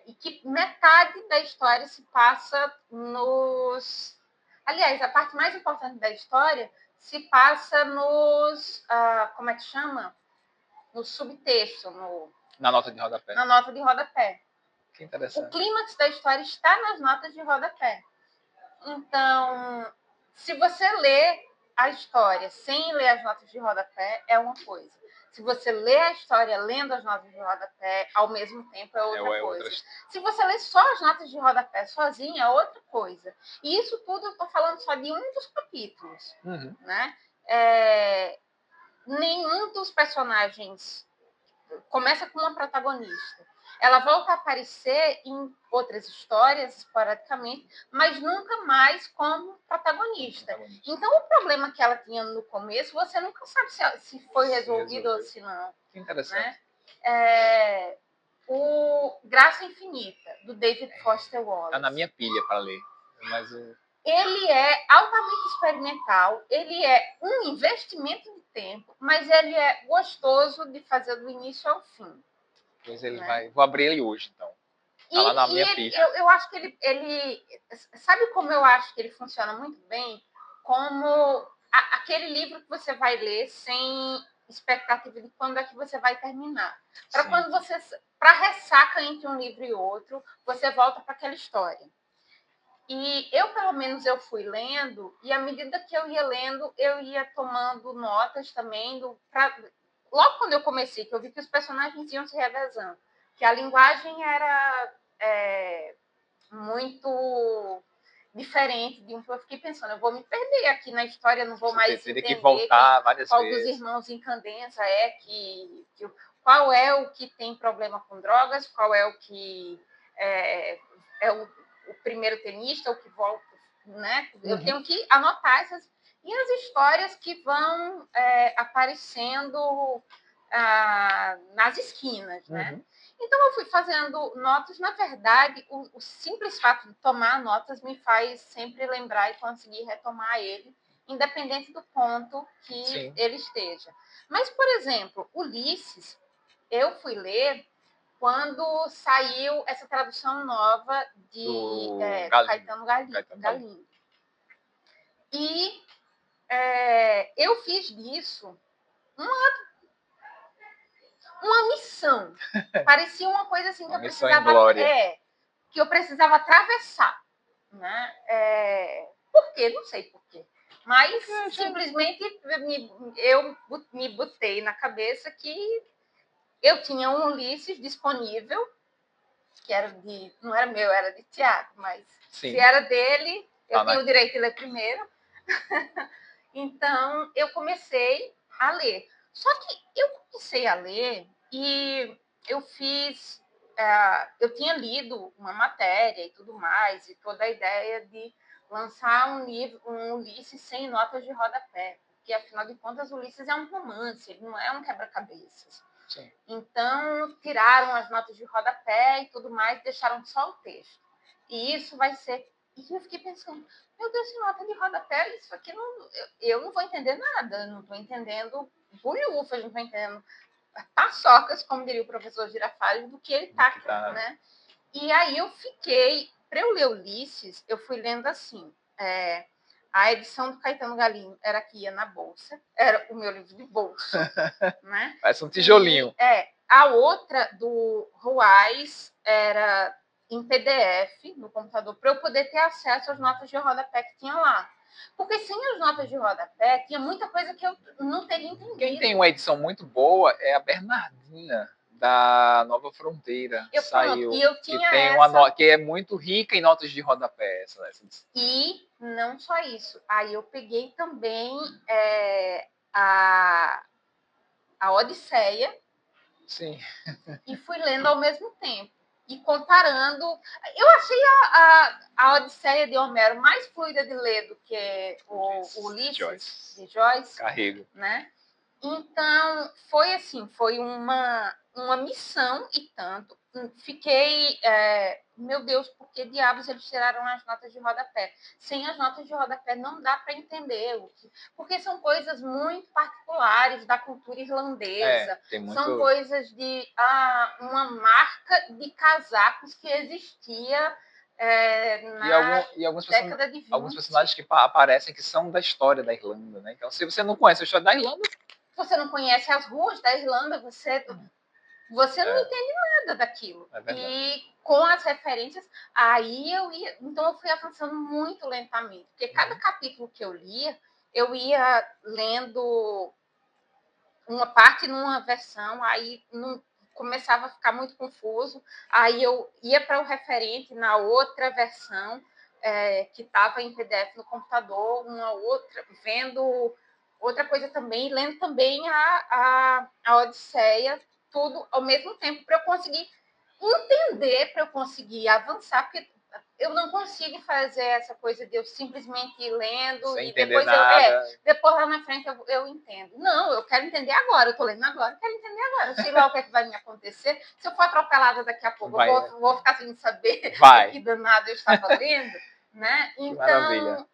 E que metade da história se passa nos... Aliás, a parte mais importante da história se passa nos... como é que chama? No subtexto. Na nota de rodapé. Na nota de rodapé. Que interessante. O clímax da história está nas notas de rodapé. Então, se você lê a história sem ler as notas de rodapé, é uma coisa. Se você lê a história lendo as notas de rodapé ao mesmo tempo, é outra coisa. Se você lê só as notas de rodapé sozinha, é outra coisa. E isso tudo eu estou falando só de um dos capítulos. Né? Nenhum dos personagens começa com uma protagonista. Ela volta a aparecer em outras histórias, esporadicamente, mas nunca mais como protagonista. Então, o problema que ela tinha no começo, você nunca sabe se foi resolvido ou se não. Que interessante. Né? O Graça Infinita, do David Foster Wallace. Está na minha pilha para ler. Mas ele é altamente experimental, ele é um investimento de tempo, mas ele é gostoso de fazer do início ao fim. Pois ele vai... Vou abrir ele hoje, então. Tá lá na minha pilha. Eu acho que ele... Sabe como eu acho que ele funciona muito bem? Como aquele livro que você vai ler sem expectativa de quando é que você vai terminar. Para quando você... Para ressaca entre um livro e outro, você volta para aquela história. E eu, pelo menos, eu fui lendo, e à medida que eu ia lendo, eu ia tomando notas também. Logo quando eu comecei, que eu vi que os personagens iam se revezando, que a linguagem era muito diferente de um que eu fiquei pensando, eu vou me perder aqui na história, não vou mais entender que voltar várias qual vezes. dos irmãos Incandenza qual é o que tem problema com drogas, qual é o que é o primeiro tenista, o que volta, né? Eu tenho que anotar essas e as histórias que vão aparecendo nas esquinas, né? Então, eu fui fazendo notas. Na verdade, o simples fato de tomar notas me faz sempre lembrar e conseguir retomar ele, independente do ponto que ele esteja. Mas, por exemplo, Ulisses, eu fui ler quando saiu essa tradução nova do Caetano Galindo. E eu fiz disso uma missão. Parecia uma coisa assim que eu precisava... que eu precisava atravessar. Né? Por quê? Não sei por quê. Mas simplesmente eu me botei na cabeça que eu tinha um Ulisses disponível, que não era meu, era de Tiago, mas se era dele, eu tenho o direito de ler primeiro. Então, eu comecei a ler. Só que eu comecei a ler e eu fiz... eu tinha lido uma matéria e tudo mais, e toda a ideia de lançar um Ulisses sem notas de rodapé, porque, afinal de contas, Ulisses é um romance, ele não é um quebra-cabeças. Então, tiraram as notas de rodapé e tudo mais, deixaram só o texto. E isso vai ser... E eu fiquei pensando, meu Deus, se nota de rodapé, isso aqui eu não vou entender nada, não estou entendendo bolhufas, não estou entendendo paçocas, como diria o professor Girafales, do que ele está, né? E aí eu fiquei, para eu ler Ulisses, eu fui lendo assim, a edição do Caetano Galindo era que ia na bolsa, era o meu livro de bolso, né? Parece um tijolinho. A outra do Ruais era em PDF no computador para eu poder ter acesso às notas de rodapé que tinha lá. Porque sem as notas de rodapé, tinha muita coisa que eu não teria entendido. Quem tem uma edição muito boa é a Bernardina, da Nova Fronteira. Saiu. E eu tinha que tem uma que é muito rica em notas de rodapé. Essa. E não só isso. Aí eu peguei também a Odisseia. Sim. E fui lendo ao mesmo tempo. E comparando. Eu achei a Odisseia de Homero mais fluida de ler do que o Ulisses de Joyce. Carrego. Né? Então, foi assim, foi uma missão e tanto. Fiquei, meu Deus, por que diabos eles tiraram as notas de rodapé? Sem as notas de rodapé não dá para entender, porque são coisas muito particulares da cultura irlandesa. Muito... São coisas de uma marca de casacos que existia na década de 20. Alguns personagens que aparecem que são da história da Irlanda, né? Então, se você não conhece a história da Irlanda, você não conhece as ruas da Irlanda, você não entende nada daquilo. E com as referências, aí então eu fui avançando muito lentamente, porque cada capítulo que eu lia, eu ia lendo uma parte numa versão, aí não começava a ficar muito confuso, aí eu ia para o referente na outra versão, que estava em PDF no computador, uma outra, vendo outra coisa também, lendo também a Odisseia, tudo ao mesmo tempo, para eu conseguir entender, para eu conseguir avançar, porque eu não consigo fazer essa coisa de eu simplesmente ir lendo sem e depois depois lá na frente eu entendo. Não, eu quero entender agora, eu estou lendo agora, eu quero entender agora. Eu sei lá o que, vai me acontecer. Se eu for atropelada daqui a pouco, eu vou ficar sem saber o que danado eu estava lendo. Né? Então,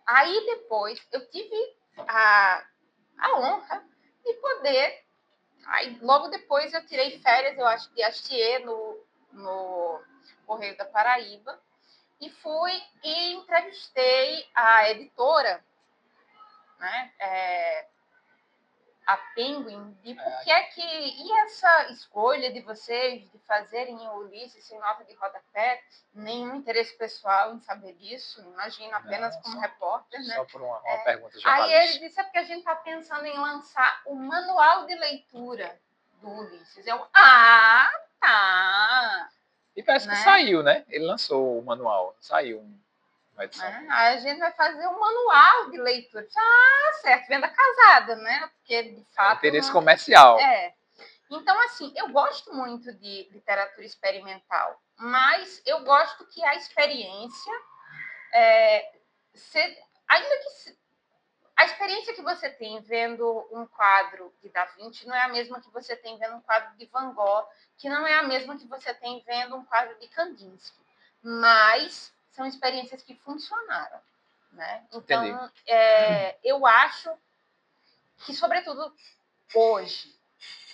aí depois eu tive a honra de poder. Aí, logo depois eu tirei férias, eu acho que Astier no Correio da Paraíba, e fui e entrevistei a editora, né, a Penguin, de por que é que... E essa escolha de vocês de fazerem o Ulisses sem nota de rodapé, nenhum interesse pessoal em saber disso, imagino apenas como repórter, né? Só por uma pergunta jornalista. Aí ele disse, porque a gente está pensando em lançar o manual de leitura do Ulisses. Tá. E parece que saiu, né? Ele lançou o manual, saiu uma edição. Aí a gente vai fazer um manual de leitura. Certo, venda casada, né? Porque, de fato... interesse comercial. Então, assim, eu gosto muito de literatura experimental, mas eu gosto que a experiência... ainda que... A experiência que você tem vendo um quadro de Da Vinci não é a mesma que você tem vendo um quadro de Van Gogh, que não é a mesma que você tem vendo um quadro de Kandinsky. Mas são experiências que funcionaram. Né? Então, eu acho que, sobretudo hoje,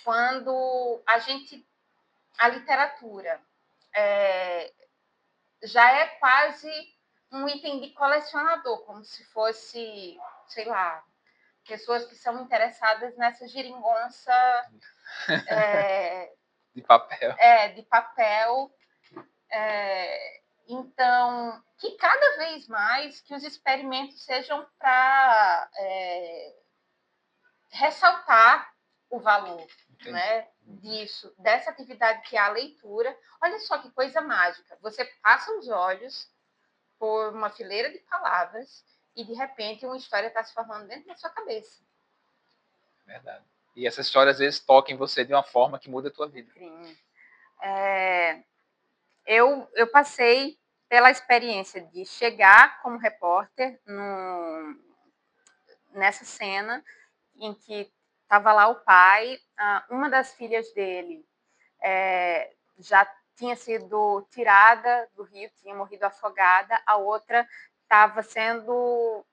quando a literatura já é quase um item de colecionador, como se fosse, sei lá, pessoas que são interessadas nessa geringonça de papel. De papel. Então, que cada vez mais que os experimentos sejam para ressaltar o valor, né, dessa atividade que é a leitura. Olha só que coisa mágica. Você passa os olhos por uma fileira de palavras e, de repente, uma história está se formando dentro da sua cabeça. Verdade. E essa história, às vezes, toca em você de uma forma que muda a tua vida. Sim. Eu passei pela experiência de chegar como repórter nessa cena em que estava lá o pai, uma das filhas dele já tinha sido tirada do rio, tinha morrido afogada, a outra estava sendo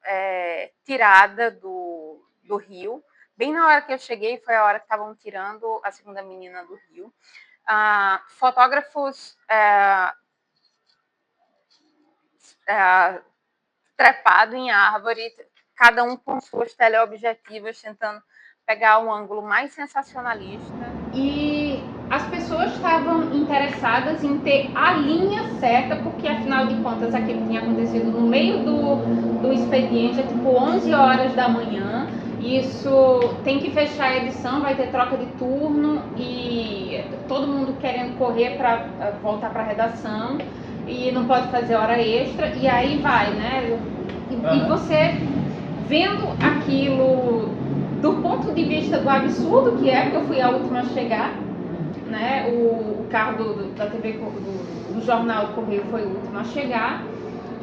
tirada do rio. Bem na hora que eu cheguei, foi a hora que estavam tirando a segunda menina do rio. Fotógrafos trepado em árvore, cada um com suas teleobjetivas, tentando pegar um ângulo mais sensacionalista. E as pessoas estavam interessadas em ter a linha certa, porque afinal de contas aquilo tinha acontecido no meio do expediente, é tipo 11 horas da manhã. Isso tem que fechar a edição, vai ter troca de turno e todo mundo querendo correr para voltar para a redação e não pode fazer hora extra, e aí vai, né? E você vendo aquilo do ponto de vista do absurdo que é, porque eu fui a última a chegar, né? O carro da TV, do jornal do Correio foi o último a chegar.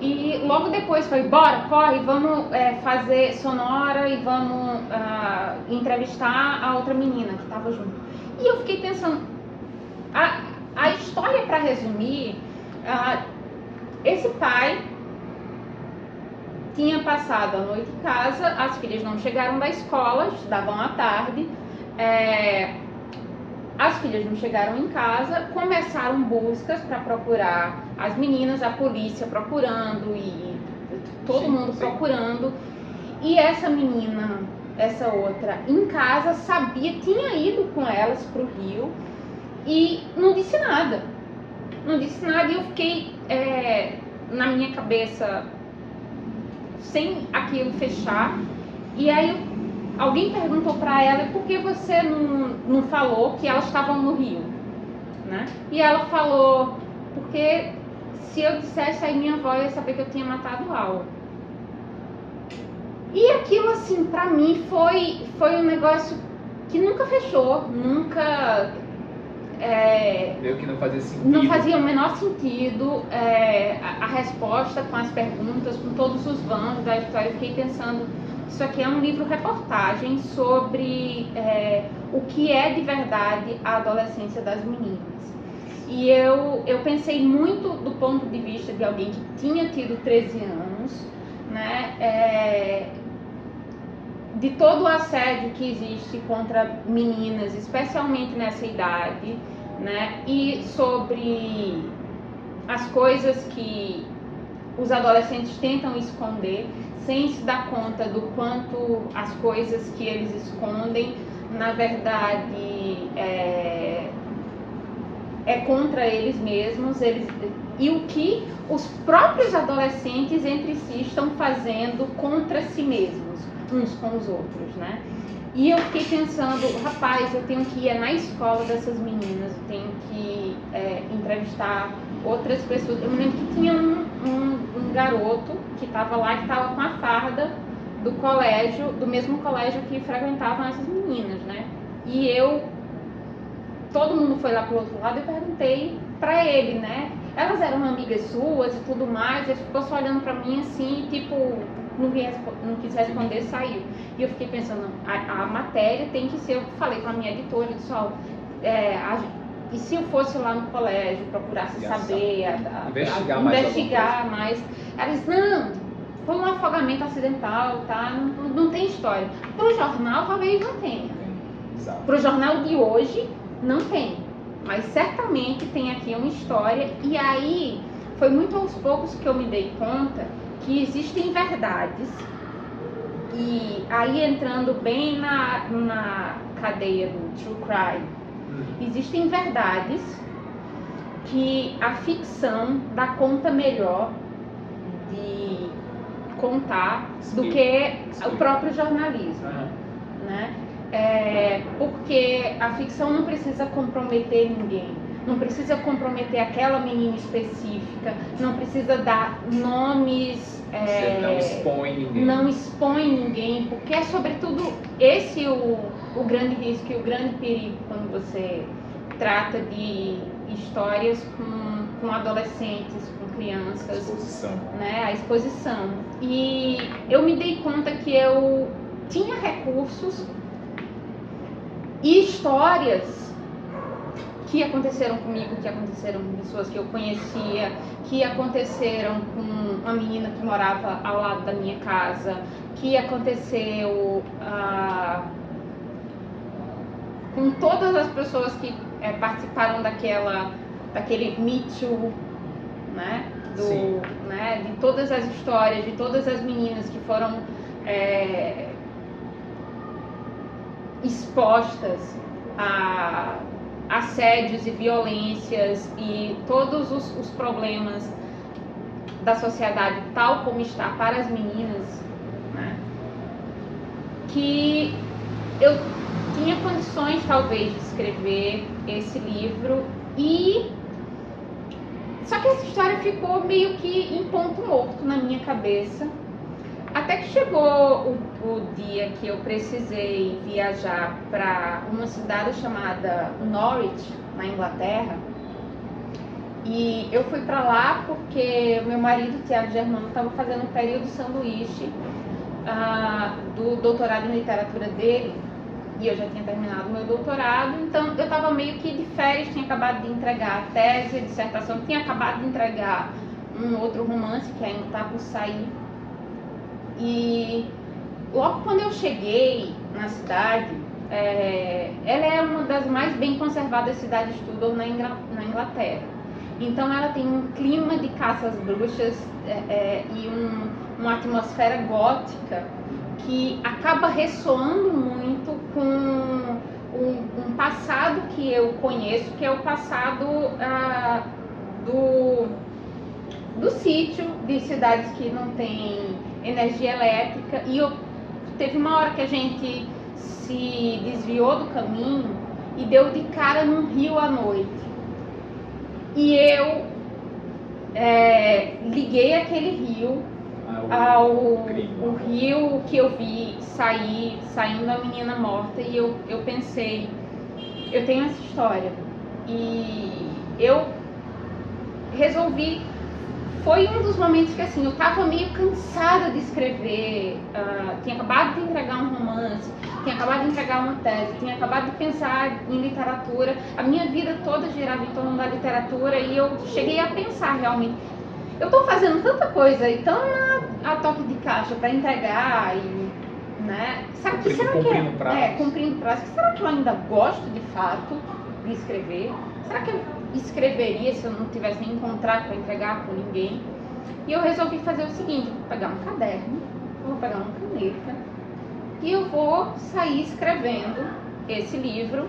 E logo depois foi, bora, corre, vamos fazer sonora e vamos entrevistar a outra menina que estava junto. E eu fiquei pensando, a história, para resumir, esse pai tinha passado a noite em casa, as filhas não chegaram da escola, estudavam à tarde, as filhas não chegaram em casa, começaram buscas para procurar as meninas, a polícia procurando e todo mundo procurando. E essa menina, essa outra, em casa, tinha ido com elas para o Rio e não disse nada. Não disse nada e eu fiquei na minha cabeça sem aquilo fechar. E aí alguém perguntou para ela, por que você não falou que elas estavam no Rio, né? E ela falou, porque se eu dissesse, aí minha avó ia saber que eu tinha matado o Aura. E aquilo, assim, pra mim foi um negócio que nunca fechou, nunca... Meio que não fazia sentido. Não fazia o menor sentido a resposta com as perguntas, com todos os vãos da história. Eu fiquei pensando, isso aqui é um livro-reportagem sobre o que é de verdade a adolescência das meninas. E eu pensei muito do ponto de vista de alguém que tinha tido 13 anos, né, de todo o assédio que existe contra meninas, especialmente nessa idade, né, e sobre as coisas que os adolescentes tentam esconder, sem se dar conta do quanto as coisas que eles escondem, na verdade, é contra eles mesmos, e o que os próprios adolescentes entre si estão fazendo contra si mesmos, uns com os outros, né? E eu fiquei pensando, rapaz, eu tenho que ir na escola dessas meninas, eu tenho que entrevistar outras pessoas. Eu me lembro que tinha um garoto que estava lá, que estava com a farda do colégio, do mesmo colégio que frequentavam essas meninas, né? E todo mundo foi lá pro outro lado e perguntei pra ele, né? Elas eram amigas suas e tudo mais, ele ficou só olhando pra mim assim, tipo, não quis responder, saiu. E eu fiquei pensando, a matéria tem que ser, eu falei pra minha editora, eu disse, e se eu fosse lá no colégio, procurasse saber, investigar mais. Ela disse, não, foi um afogamento acidental, tá? Não tem história. Pro jornal, talvez não tenha. Pro jornal de hoje, não tem, mas certamente tem aqui uma história. E aí foi muito aos poucos que eu me dei conta que existem verdades, e aí entrando bem na cadeia do true crime, existem verdades que a ficção dá conta melhor de contar do que o próprio jornalismo, né? Porque a ficção não precisa comprometer ninguém, não precisa comprometer aquela menina específica, não precisa dar nomes, você não expõe ninguém. Não expõe ninguém, porque é sobretudo esse o grande risco e o grande perigo quando você trata de histórias com adolescentes, com crianças. Exposição. Né? A exposição. E eu me dei conta que eu tinha recursos e histórias que aconteceram comigo, que aconteceram com pessoas que eu conhecia, que aconteceram com uma menina que morava ao lado da minha casa, que aconteceu com todas as pessoas que participaram daquele Me Too, né? Né? De todas as histórias, de todas as meninas que foram expostas assédios e violências e todos os problemas da sociedade tal como está para as meninas, né, que eu tinha condições talvez de escrever esse livro, e só que essa história ficou meio que em ponto morto na minha cabeça, até que chegou o dia que eu precisei viajar para uma cidade chamada Norwich, na Inglaterra. E eu fui para lá porque meu marido, Tiago Germano, estava fazendo um período sanduíche do doutorado em literatura dele, e eu já tinha terminado meu doutorado, então eu estava meio que de férias, tinha acabado de entregar a tese, a dissertação, tinha acabado de entregar um outro romance que ainda está por sair. E logo quando eu cheguei na cidade, ela é uma das mais bem conservadas cidades de Tudor na Inglaterra. Então ela tem um clima de caça às bruxas e uma atmosfera gótica que acaba ressoando muito com um passado que eu conheço, que é o passado do sítio, de cidades que não tem energia elétrica. E teve uma hora que a gente se desviou do caminho e deu de cara num rio à noite. E eu liguei aquele rio ao rio que eu vi saindo a menina morta, e eu pensei, eu tenho essa história. E eu resolvi, foi um dos momentos que assim, eu estava meio cansada de escrever, tinha acabado de entregar um romance, tinha acabado de entregar uma tese, tinha acabado de pensar em literatura, a minha vida toda girava em torno da literatura, e eu cheguei a pensar realmente, eu estou fazendo tanta coisa e tão a toque de caixa para entregar, e, né, será que cumprindo prazo. Cumprindo prazo, será que eu ainda gosto de fato de escrever? Será que eu escreveria se eu não tivesse nenhum contrato para entregar com ninguém? E eu resolvi fazer o seguinte, vou pegar um caderno, vou pegar uma caneta e eu vou sair escrevendo esse livro.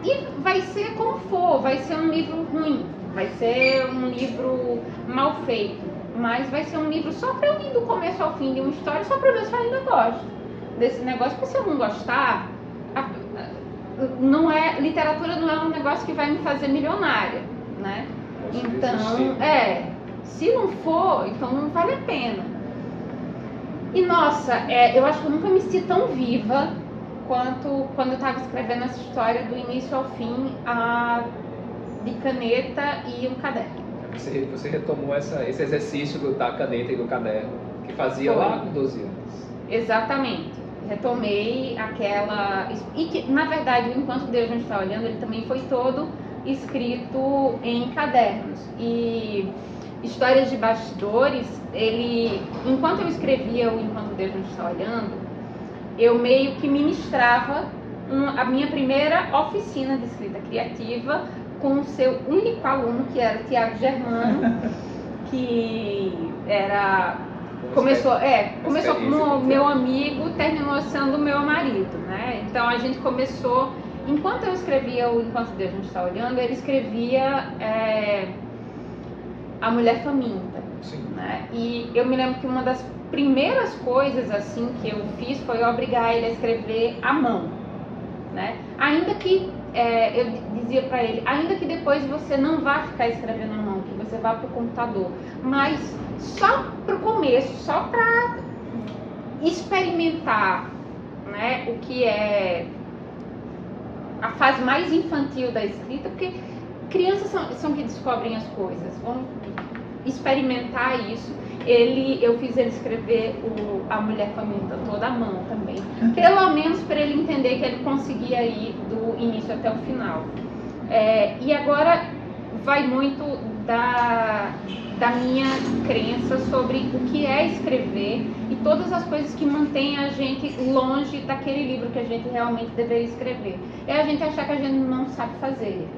E vai ser como for, vai ser um livro ruim, vai ser um livro mal feito, mas vai ser um livro só para eu ir do começo ao fim de uma história, só para ver se eu ainda gosto desse negócio, porque se eu não gostar, literatura não é um negócio que vai me fazer milionária, né? Então, se não for, então não vale a pena. E nossa, eu acho que eu nunca me senti tão viva quanto quando eu estava escrevendo essa história do início ao fim, de caneta e um caderno. Você retomou esse exercício da caneta e do caderno que fazia lá com 12 anos. Exatamente. Retomei aquela... E que, na verdade, o Enquanto Deus Não Está Olhando, ele também foi todo escrito em cadernos. E histórias de bastidores, enquanto eu escrevia o Enquanto Deus Não Está Olhando, eu meio que ministrava a minha primeira oficina de escrita criativa com o seu único aluno, que era Tiago Germano, que começou como meu amigo, terminou sendo meu marido, né? Então a gente começou, enquanto eu escrevia o Enquanto Deus Não Está Olhando, ele escrevia A Mulher Faminta, né? E eu me lembro que uma das primeiras coisas assim que eu fiz foi obrigar ele a escrever à mão, né? Ainda que eu dizia para ele, ainda que depois você não vá ficar escrevendo à mão, que você vá para o computador, mas só para o começo, só para experimentar, né, o que é a fase mais infantil da escrita, porque crianças são que descobrem as coisas, vão experimentar isso. Eu fiz ele escrever A Mulher Faminta toda à mão também, pelo menos para ele entender que ele conseguia ir do início até o final. E agora vai muito da minha crença sobre o que é escrever e todas as coisas que mantêm a gente longe daquele livro que a gente realmente deveria escrever. É a gente achar que a gente não sabe fazer,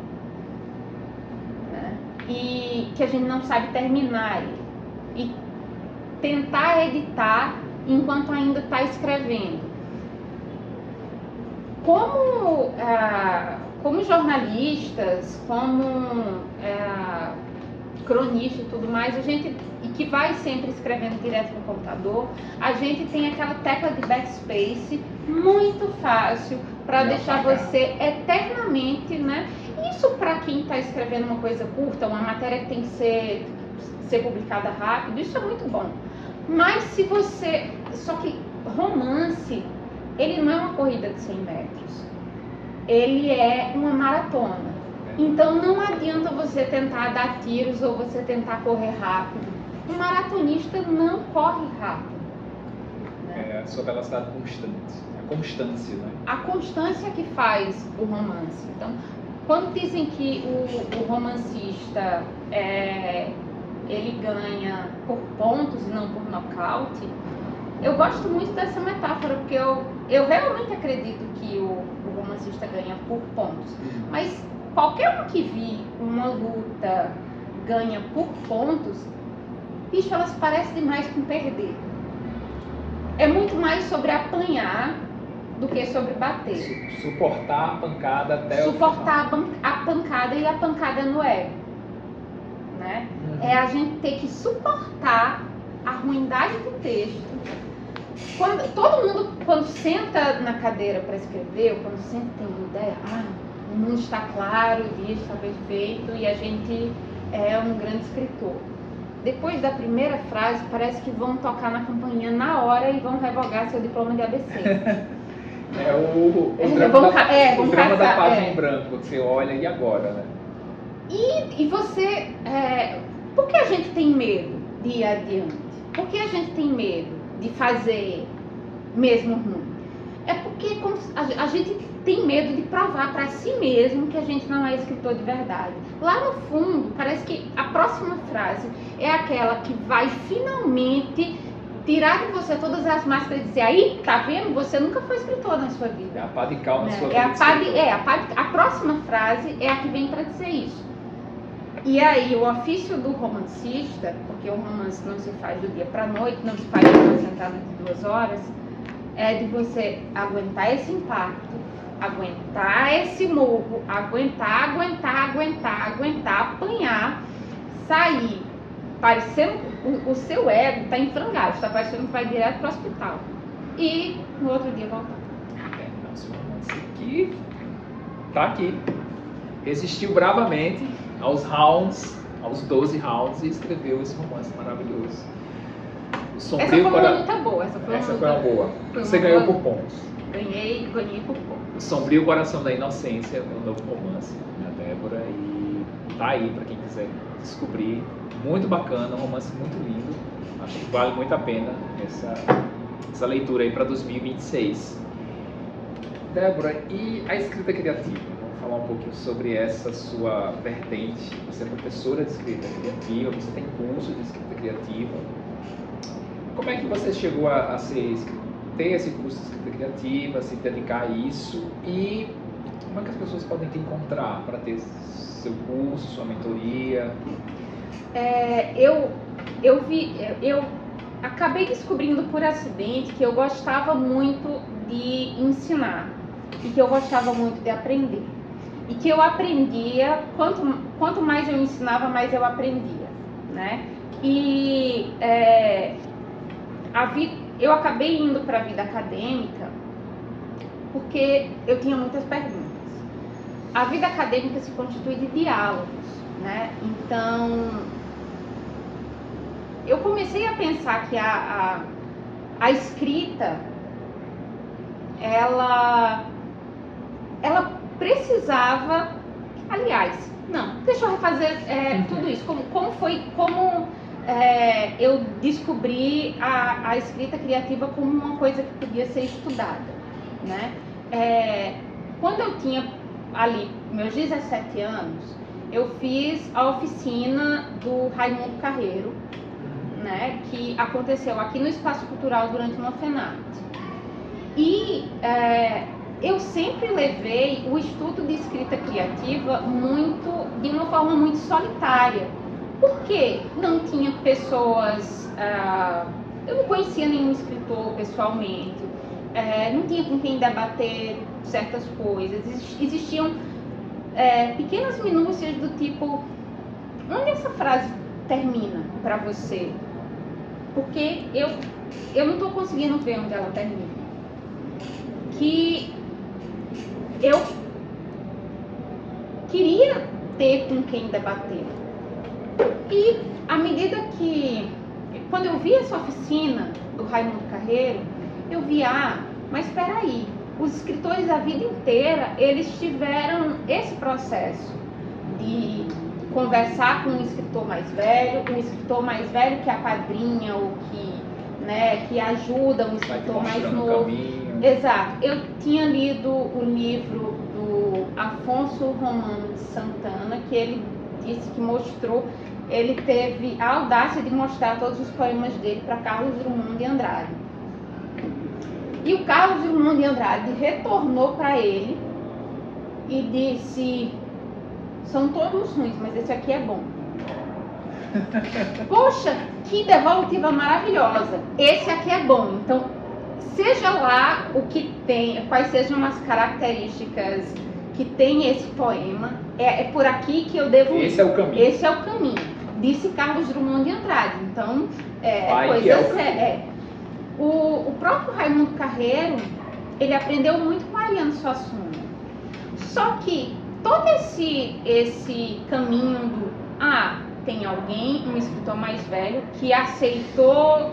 né? E que a gente não sabe terminar ele. E tentar editar enquanto ainda está escrevendo. como jornalistas, como cronista e tudo mais, a gente, e que vai sempre escrevendo direto no computador, a gente tem aquela tecla de backspace muito fácil para deixar você eternamente, né? Isso para quem está escrevendo uma coisa curta, uma matéria que tem que ser publicada rápido, isso é muito bom. Mas se você... Só que romance, ele não é uma corrida de 100 metros. Ele é uma maratona. Então não adianta você tentar dar tiros ou você tentar correr rápido. Um maratonista não corre rápido. Né? É a sua velocidade constante. A constância, né? A constância que faz o romance. Então, quando dizem que o romancista ele ganha por pontos e não por nocaute, eu gosto muito dessa metáfora, porque eu realmente acredito que o romancista ganha por pontos. Mas qualquer um que vi uma luta ganha por pontos, bicho, elas parecem demais com perder. É muito mais sobre apanhar do que sobre bater. Suportar a pancada até Suportar a pancada, e a pancada no ego. Né? É a gente ter que suportar a ruindade do texto. Todo mundo, quando senta na cadeira para escrever, ou quando senta tem uma ideia, o mundo está claro, o dia está perfeito e a gente é um grande escritor. Depois da primeira frase, parece que vão tocar na campainha na hora e vão revogar seu diploma de ABC. É o drama da página em branco, você olha e agora, né? E você... por que a gente tem medo de ir adiante? Por que a gente tem medo de fazer mesmo ruim? É porque a gente tem medo de provar para si mesmo que a gente não é escritor de verdade. Lá no fundo, parece que a próxima frase é aquela que vai finalmente tirar de você todas as máscaras e dizer, aí, tá vendo? Você nunca foi escritor na sua vida. É a pá de cal na sua vida. A próxima frase é a que vem para dizer isso. E aí, o ofício do romancista, porque o romance não se faz do dia para a noite, não se faz uma sentada de 2 horas, é de você aguentar esse impacto, aguentar esse murro, aguentar, apanhar, sair, parecendo, o seu ego está em frangalhos, está parecendo que vai direto para o hospital. E no outro dia voltar. Nosso romance aqui tá aqui. Resistiu bravamente aos 12 rounds e escreveu esse romance maravilhoso. Essa foi uma luta boa. Essa foi uma boa. Você ganhou por pontos. Ganhei por pontos. O Sombrio Coração da Inocência, o novo romance da Débora, e tá aí para quem quiser descobrir. Muito bacana, um romance muito lindo. Acho que vale muito a pena essa leitura aí para 2026. Débora, e a escrita criativa? Vamos falar um pouquinho sobre essa sua vertente. Você é professora de escrita criativa, você tem curso de escrita criativa. Como é que você chegou a ter esse curso de escrita criativa, se dedicar a isso, e como é que as pessoas podem te encontrar para ter seu curso, sua mentoria? Eu acabei descobrindo por acidente que eu gostava muito de ensinar e que eu gostava muito de aprender, e que eu aprendia, quanto mais eu ensinava, mais eu aprendia, né? E eu acabei indo para a vida acadêmica porque eu tinha muitas perguntas. A vida acadêmica se constitui de diálogos, né? Então, eu comecei a pensar que a escrita, ela precisava... Aliás, não, deixa eu refazer tudo isso. Como eu descobri a escrita criativa como uma coisa que podia ser estudada, né? Quando eu tinha ali meus 17 anos, eu fiz a oficina do Raimundo Carreiro, né, que aconteceu aqui no Espaço Cultural durante uma FENAT. E eu sempre levei o estudo de escrita criativa de uma forma muito solitária. Porque não tinha pessoas... eu não conhecia nenhum escritor pessoalmente. não tinha com quem debater certas coisas. Existiam pequenas minúcias do tipo, onde essa frase termina para você? Porque eu não estou conseguindo ver onde ela termina. Que eu queria ter com quem debater. E à medida que, quando eu vi essa oficina do Raimundo Carreiro, eu vi, mas espera aí, os escritores a vida inteira, eles tiveram esse processo de conversar com um escritor mais velho que apadrinha ou que ajuda um escritor mais novo. Caminho. Exato. Eu tinha lido o livro do Afonso Romano de Santana, que ele disse que ele teve a audácia de mostrar todos os poemas dele para Carlos Drummond de Andrade. E o Carlos Drummond de Andrade retornou para ele e disse: são todos ruins, mas esse aqui é bom. Poxa, que devolutiva maravilhosa! Esse aqui é bom. Então, seja lá o que tem, quais sejam as características que tem esse poema, é por aqui que eu devo ir. Esse é o caminho. Esse é o caminho, disse Carlos Drummond de Andrade. Então, o próprio Raimundo Carreiro, ele aprendeu muito com a Ariano Suassuna. Só que todo esse caminho do tem alguém, um escritor mais velho, que aceitou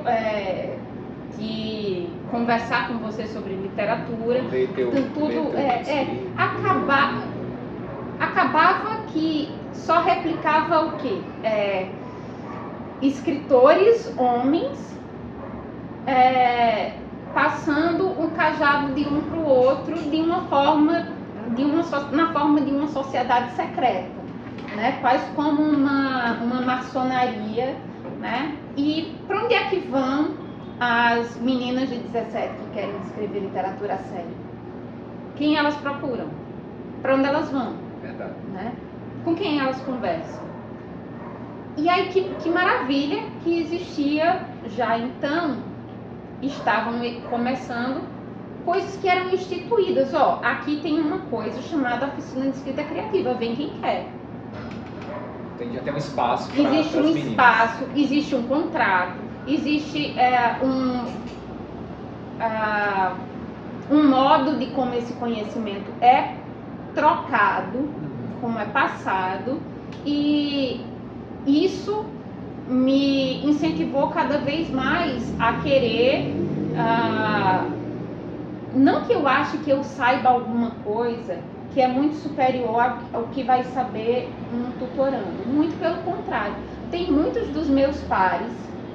de conversar com você sobre literatura, acabava que só replicava o quê? Escritores, homens, passando um cajado de um para o outro na forma de uma sociedade secreta, né? Quase como uma maçonaria, né? E para onde é que vão as meninas de 17 que querem escrever literatura séria? Quem elas procuram? Para onde elas vão? Verdade. Né? Com quem elas conversam? E aí que maravilha que existia já então, estavam começando coisas que eram instituídas. Aqui tem uma coisa chamada Oficina de Escrita Criativa, vem quem quer. Já tem um espaço para as existe um meninas. Espaço, existe um contrato, existe um modo de como esse conhecimento é trocado, como é passado, e isso me incentivou cada vez mais a querer, não que eu ache que eu saiba alguma coisa que é muito superior ao que vai saber um tutorando, muito pelo contrário. Tem muitos dos meus pares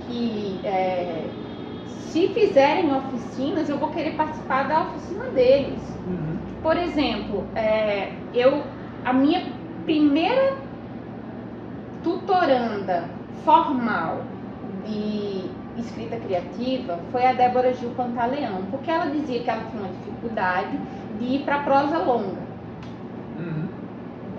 que, se fizerem oficinas, eu vou querer participar da oficina deles. Por exemplo, a minha primeira tutoranda formal de escrita criativa foi a Débora Gil Pantaleão, porque ela dizia que ela tinha uma dificuldade de ir para prosa longa.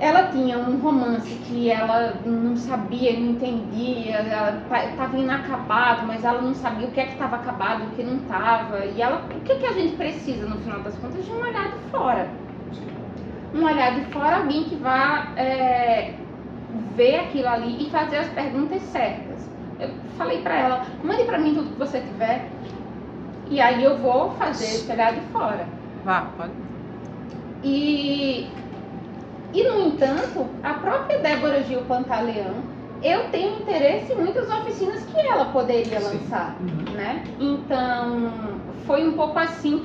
Ela tinha um romance que ela não sabia, não entendia, ela estava inacabado, mas ela não sabia o que é que estava acabado, o que não estava. E o que a gente precisa, no final das contas, de um olhar de fora. Um olhar de fora, alguém que vá ver aquilo ali e fazer as perguntas certas. Eu falei para ela: mande para mim tudo que você tiver, e aí eu vou fazer esse olhar de fora. Vá, pode. E, no entanto, a própria Débora Gil Pantaleão, eu tenho interesse em muitas oficinas que ela poderia lançar, né? Então, foi um pouco assim.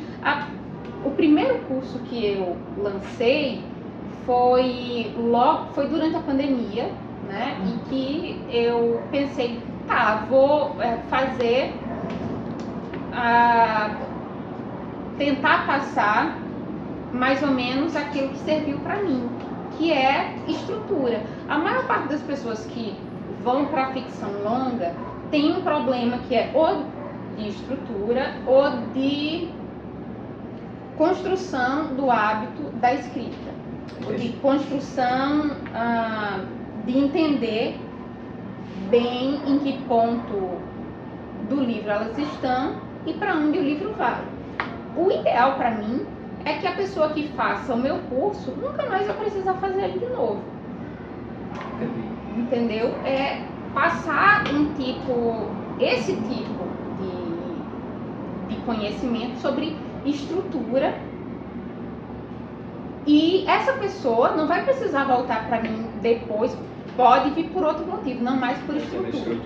O primeiro curso que eu lancei foi durante a pandemia, né? E que eu pensei, vou fazer, tentar passar mais ou menos aquilo que serviu para mim, que é estrutura. A maior parte das pessoas que vão para a ficção longa tem um problema que é ou de estrutura ou de construção do hábito da escrita, ou de construção de entender bem em que ponto do livro elas estão e para onde o livro vai. o ideal para mim é que a pessoa que faça o meu curso nunca mais vai precisar fazer ele de novo. Entendeu? É passar esse tipo de conhecimento sobre estrutura, e essa pessoa não vai precisar voltar para mim depois, pode vir por outro motivo, não mais por estrutura.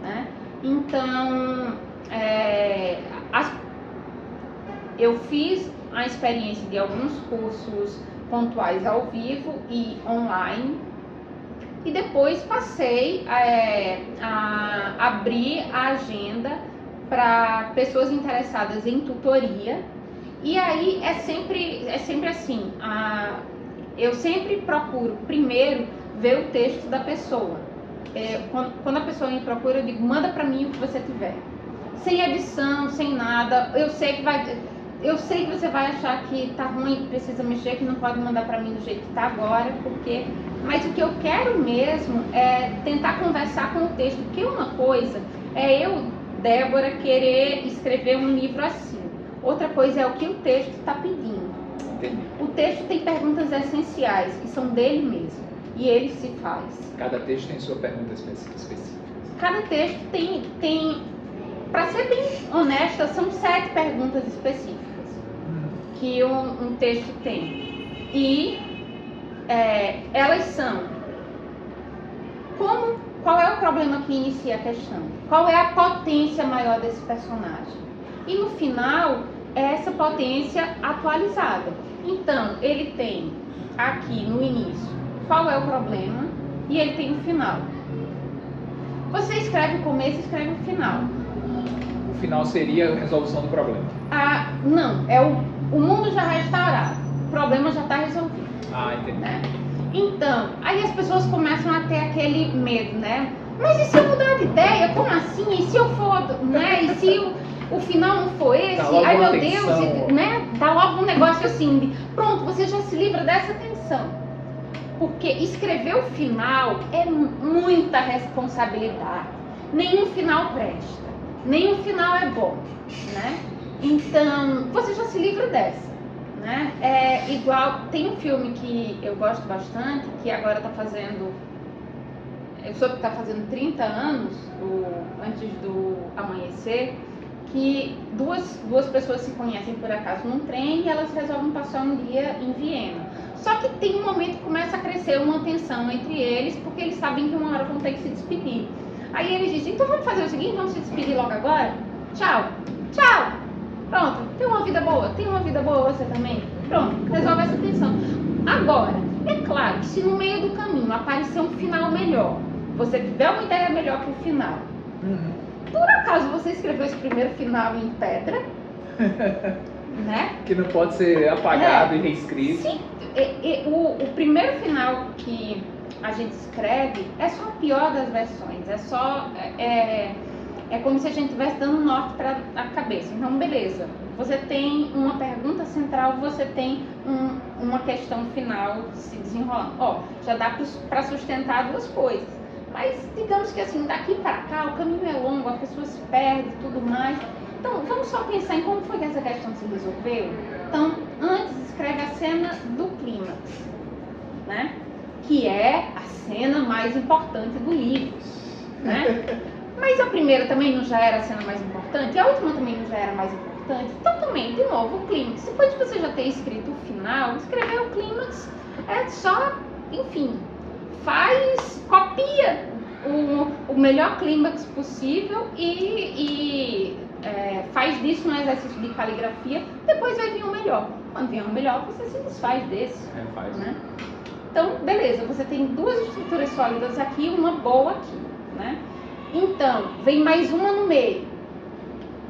Né? Então, eu fiz a experiência de alguns cursos pontuais ao vivo e online, e depois passei a abrir a agenda para pessoas interessadas em tutoria. E aí é sempre assim, eu sempre procuro primeiro ver o texto da pessoa. Quando a pessoa me procura, eu digo, manda para mim o que você tiver, sem edição, sem nada. Eu sei que você vai achar que tá ruim, que precisa mexer, que não pode mandar para mim do jeito que tá agora, mas o que eu quero mesmo é tentar conversar com o texto, porque uma coisa é eu, Débora, querer escrever um livro assim. Outra coisa é o que o texto está pedindo. Entendi. O texto tem perguntas essenciais, que são dele mesmo, e ele se faz. Cada texto tem sua pergunta específica. Cada texto tem, para ser bem honesta, são 7 perguntas específicas que um texto tem. E elas são: qual é o problema que inicia a questão? Qual é a potência maior desse personagem? E no final, essa potência atualizada. Então, ele tem aqui no início qual é o problema e ele tem o final. Você escreve o começo e escreve o final. O final seria a resolução do problema. Não, o mundo já restaurado, o problema já está resolvido. Entendi. Né? Então, aí as pessoas começam a ter aquele medo, né? Mas e se eu mudar de ideia? Como assim? E se eu for, né? E se o final não for esse? Ai, meu Deus, né? Dá logo um negócio assim, pronto, você já se livra dessa tensão. Porque escrever o final é muita responsabilidade. Nenhum final presta, nenhum final é bom, né? Então, você já se livra dessa, né? É igual, tem um filme que eu gosto bastante, que agora está fazendo, eu soube que está fazendo 30 anos, antes do Amanhecer, que duas pessoas se conhecem por acaso num trem e elas resolvem passar um dia em Viena. Só que tem um momento que começa a crescer uma tensão entre eles, porque eles sabem que uma hora vão ter que se despedir. Aí eles dizem, então vamos fazer o seguinte, vamos se despedir logo agora? Tchau, tchau, pronto, tem uma vida boa você também? Pronto, resolve essa tensão. Agora, é claro que se no meio do caminho aparecer um final melhor, você tiver uma ideia melhor que o final, por acaso você escreveu esse primeiro final em pedra, né? Que não pode ser apagado e reescrito. Sim, o primeiro final que a gente escreve é só a pior das versões, é como se a gente estivesse dando norte para a cabeça. Então, beleza, você tem uma pergunta central, você tem uma questão final se desenrolando. Já dá para sustentar 2 coisas. Mas digamos que assim, daqui para cá o caminho é longo, a pessoa se perde e tudo mais. Então, vamos só pensar em como foi que essa questão se resolveu. Então, antes escreve a cena do clímax, né? Que é a cena mais importante do livro, né? Mas a primeira também não já era a cena mais importante, e a última também não já era mais importante. Então, também, de novo, o clímax. Depois de você já ter escrito o final, escrever o clímax é só, enfim, copia o melhor clímax possível e faz disso um exercício de caligrafia. Depois vai vir o melhor. Quando vier o melhor, você se desfaz desse. Né? Então, beleza, você tem 2 estruturas sólidas aqui, uma boa aqui, né? Então, vem mais uma no meio,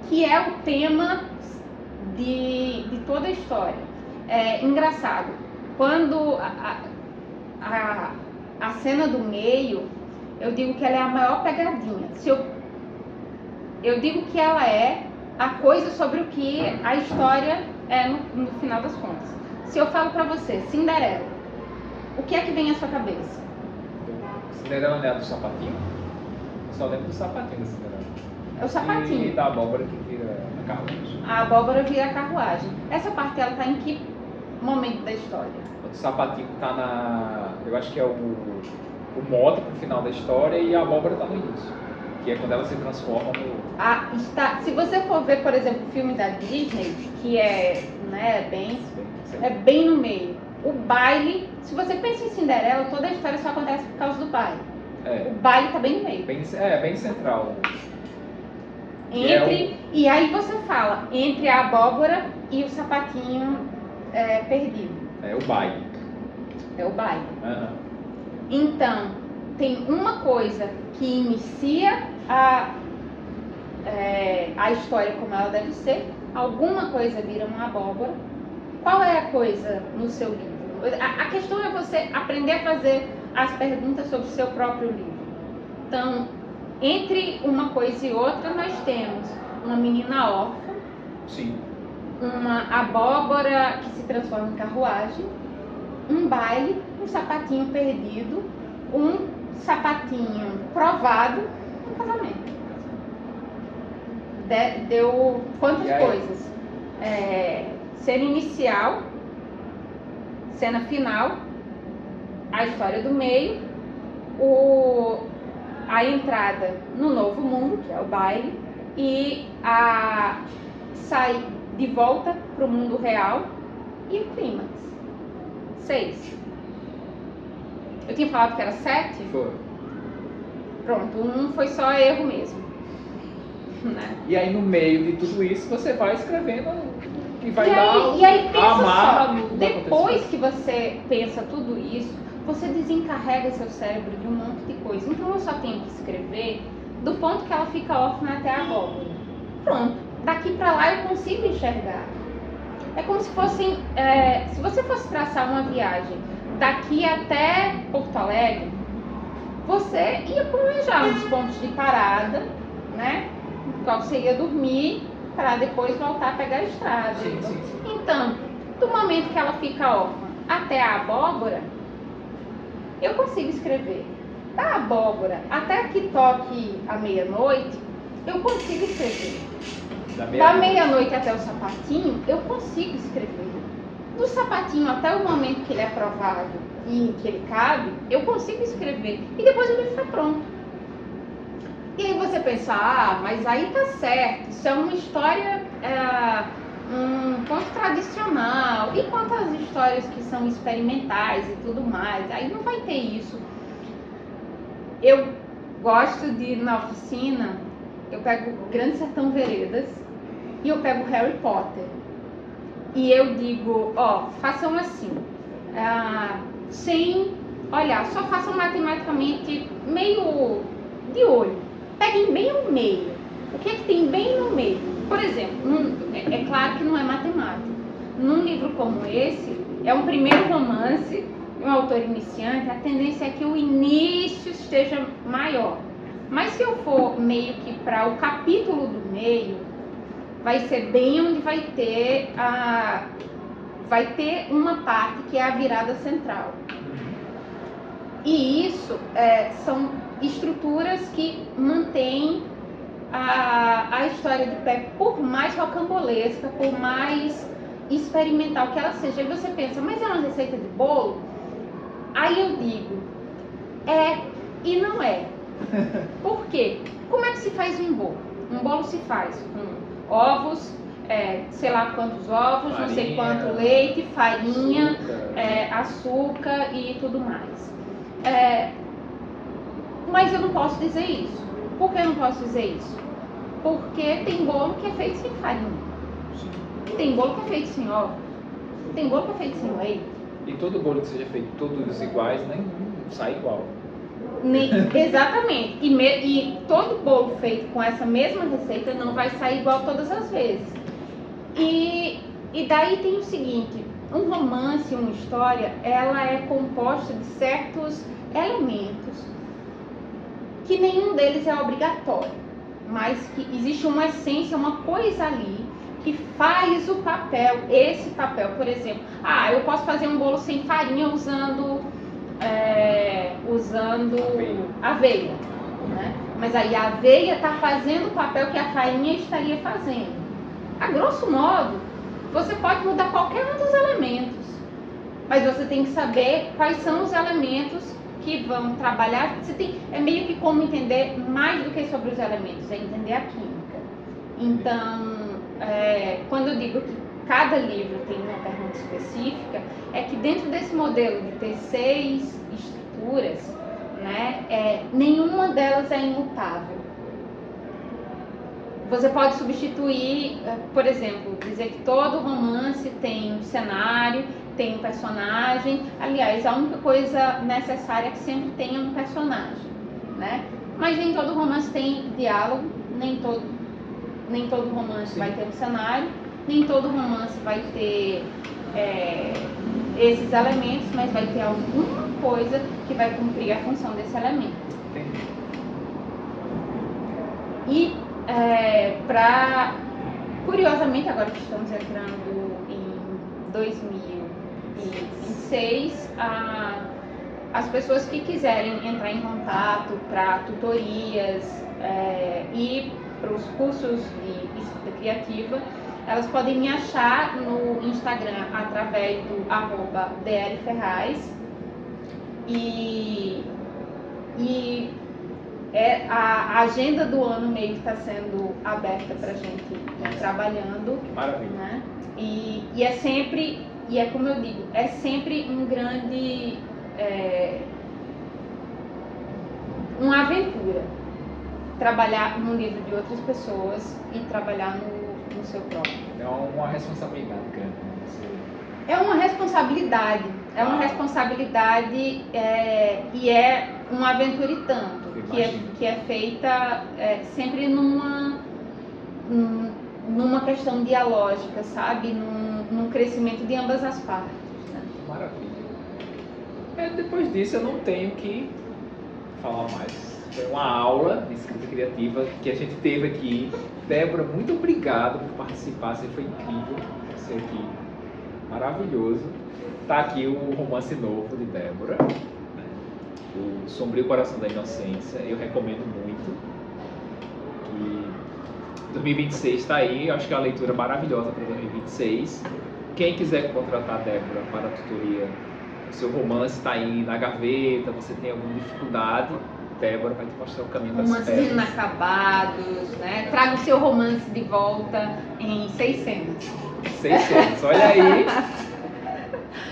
que é o tema de toda a história. É engraçado, quando a cena do meio, eu digo que ela é a maior pegadinha. Eu digo que ela é a coisa sobre o que a história é no final das contas. Se eu falo pra você, Cinderela, o que é que vem à sua cabeça? Cinderela não é do sapatinho? Eu só lembro do sapatinho da Cinderela. É o sapatinho. E da abóbora que vira a carruagem. A abóbora vira a carruagem. Essa parte ela tá em que momento da história? O sapatinho tá eu acho que é o mote pro final da história e a abóbora tá no início. Que é quando ela se transforma no... Se você for ver, por exemplo, o filme da Disney, que é, né, bem no meio. O baile, se você pensa em Cinderela, toda a história só acontece por causa do baile. O baile tá bem no meio. Bem central. E aí você fala, entre a abóbora e o sapatinho perdido. É o baile. É o baile. Uhum. Então, tem uma coisa que inicia a história como ela deve ser, alguma coisa vira uma abóbora. Qual é a coisa no seu livro? A questão é você aprender a fazer as perguntas sobre o seu próprio livro. Então, entre uma coisa e outra, nós temos uma menina órfã, sim, uma abóbora que se transforma em carruagem, um baile, um sapatinho perdido, um sapatinho provado, um casamento. Deu quantas coisas? Cena inicial, cena final, a história do meio, a entrada no novo mundo, que é o baile, e a sair de volta para o mundo real e o clímax. 6. Eu tinha falado que era 7? Foi. Pronto, um foi só erro mesmo. Né? E aí no meio de tudo isso você vai escrevendo e vai e aí pensa amarra só, depois que você pensa tudo isso, você desencarrega seu cérebro de um monte de coisa. Então eu só tenho que escrever do ponto que ela fica órfã até a abóbora. Pronto, daqui pra lá eu consigo enxergar. É como se fossem, se você fosse traçar uma viagem daqui até Porto Alegre, você ia planejar uns pontos de parada, né? Qual você ia dormir para depois voltar a pegar a estrada. Sim. Então, do momento que ela fica órfã até a abóbora, eu consigo escrever. Da abóbora até que toque a meia-noite, eu consigo escrever. Da meia-noite até o sapatinho, eu consigo escrever. Do sapatinho até o momento que ele é provado e que ele cabe, eu consigo escrever. E depois o livro está pronto. E aí você pensa, mas aí tá certo, isso é uma história um ponto tradicional. E quantas histórias que são experimentais e tudo mais? Aí não vai ter isso. Eu gosto de ir na oficina, eu pego Grande Sertão Veredas e eu pego Harry Potter. E eu digo, façam assim, sem olhar, só façam matematicamente meio de olho. Peguem bem o meio. O que é que tem bem no meio? Por exemplo, é claro que não é matemática. Num livro como esse, é um primeiro romance, um autor iniciante, a tendência é que o início esteja maior. Mas se eu for meio que para o capítulo do meio, vai ser bem onde vai ter uma parte que é a virada central. E isso são estruturas que mantêm a história de pé, por mais rocambolesca, por mais experimental que ela seja. E você pensa, mas é uma receita de bolo? Aí eu digo, e não é. Por quê? Como é que se faz um bolo? Um bolo se faz com ovos, sei lá quantos ovos, farinha, não sei quanto leite, farinha, açúcar e tudo mais. Mas eu não posso dizer isso. Por que eu não posso dizer isso? Porque tem bolo que é feito sem farinha. Tem bolo que é feito sem ovo. Tem bolo que é feito sem leite. E todo bolo que seja feito todos iguais, nem sai igual. Exatamente. E todo bolo feito com essa mesma receita não vai sair igual todas as vezes. E daí tem o seguinte, um romance, uma história, ela é composta de certos elementos que nenhum deles é obrigatório, mas que existe uma essência, uma coisa ali que faz o papel, esse papel, por exemplo, eu posso fazer um bolo sem farinha usando aveia, né? Mas aí a aveia está fazendo o papel que a farinha estaria fazendo. A grosso modo, você pode mudar qualquer um dos elementos, mas você tem que saber quais são os elementos que vão trabalhar. É meio que como entender mais do que sobre os elementos, é entender a química. Então, quando eu digo que cada livro tem uma pergunta específica, é que dentro desse modelo de ter 6 estruturas, né, nenhuma delas é imutável. Você pode substituir, por exemplo, dizer que todo romance tem um cenário, tem um personagem. Aliás, a única coisa necessária é que sempre tenha um personagem, né? Mas nem todo romance tem diálogo, nem todo romance vai ter um cenário, nem todo romance vai ter esses elementos, mas vai ter alguma coisa que vai cumprir a função desse elemento. E curiosamente, agora que estamos entrando em 2026, as pessoas que quiserem entrar em contato para tutorias e para os cursos de escrita criativa, elas podem me achar no Instagram através do @drferraz e a agenda do ano meio que está sendo aberta para a gente ir trabalhando. Maravilha. Né? E é sempre, e é como eu digo, é sempre um grande, uma aventura trabalhar num livro de outras pessoas e trabalhar no seu próprio. É uma responsabilidade grande. É uma responsabilidade, e é uma aventura e tanto, que é feita sempre numa questão dialógica, sabe? Num crescimento de ambas as partes. Né? Maravilha. Depois disso eu não tenho que falar mais. Foi uma aula de escrita criativa que a gente teve aqui. Débora, muito obrigado por participar, você foi incrível. Você aqui, maravilhoso. Tá aqui o romance novo de Débora, né? O Sombrio Coração da Inocência. Eu recomendo muito. Que 2026 está aí, eu acho que é uma leitura maravilhosa para 2026. Quem quiser contratar a Débora para a tutoria, o seu romance está aí na gaveta, você tem alguma dificuldade, Débora vai te mostrar o caminho das pedras. Romances inacabados, né? Traga o seu romance de volta em 6 cenas. 6 cenas, olha aí,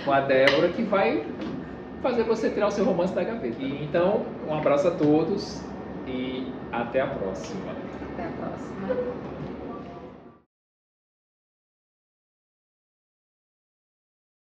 com a Débora que vai fazer você tirar o seu romance da gaveta. E, então, um abraço a todos e até a próxima. Até a próxima.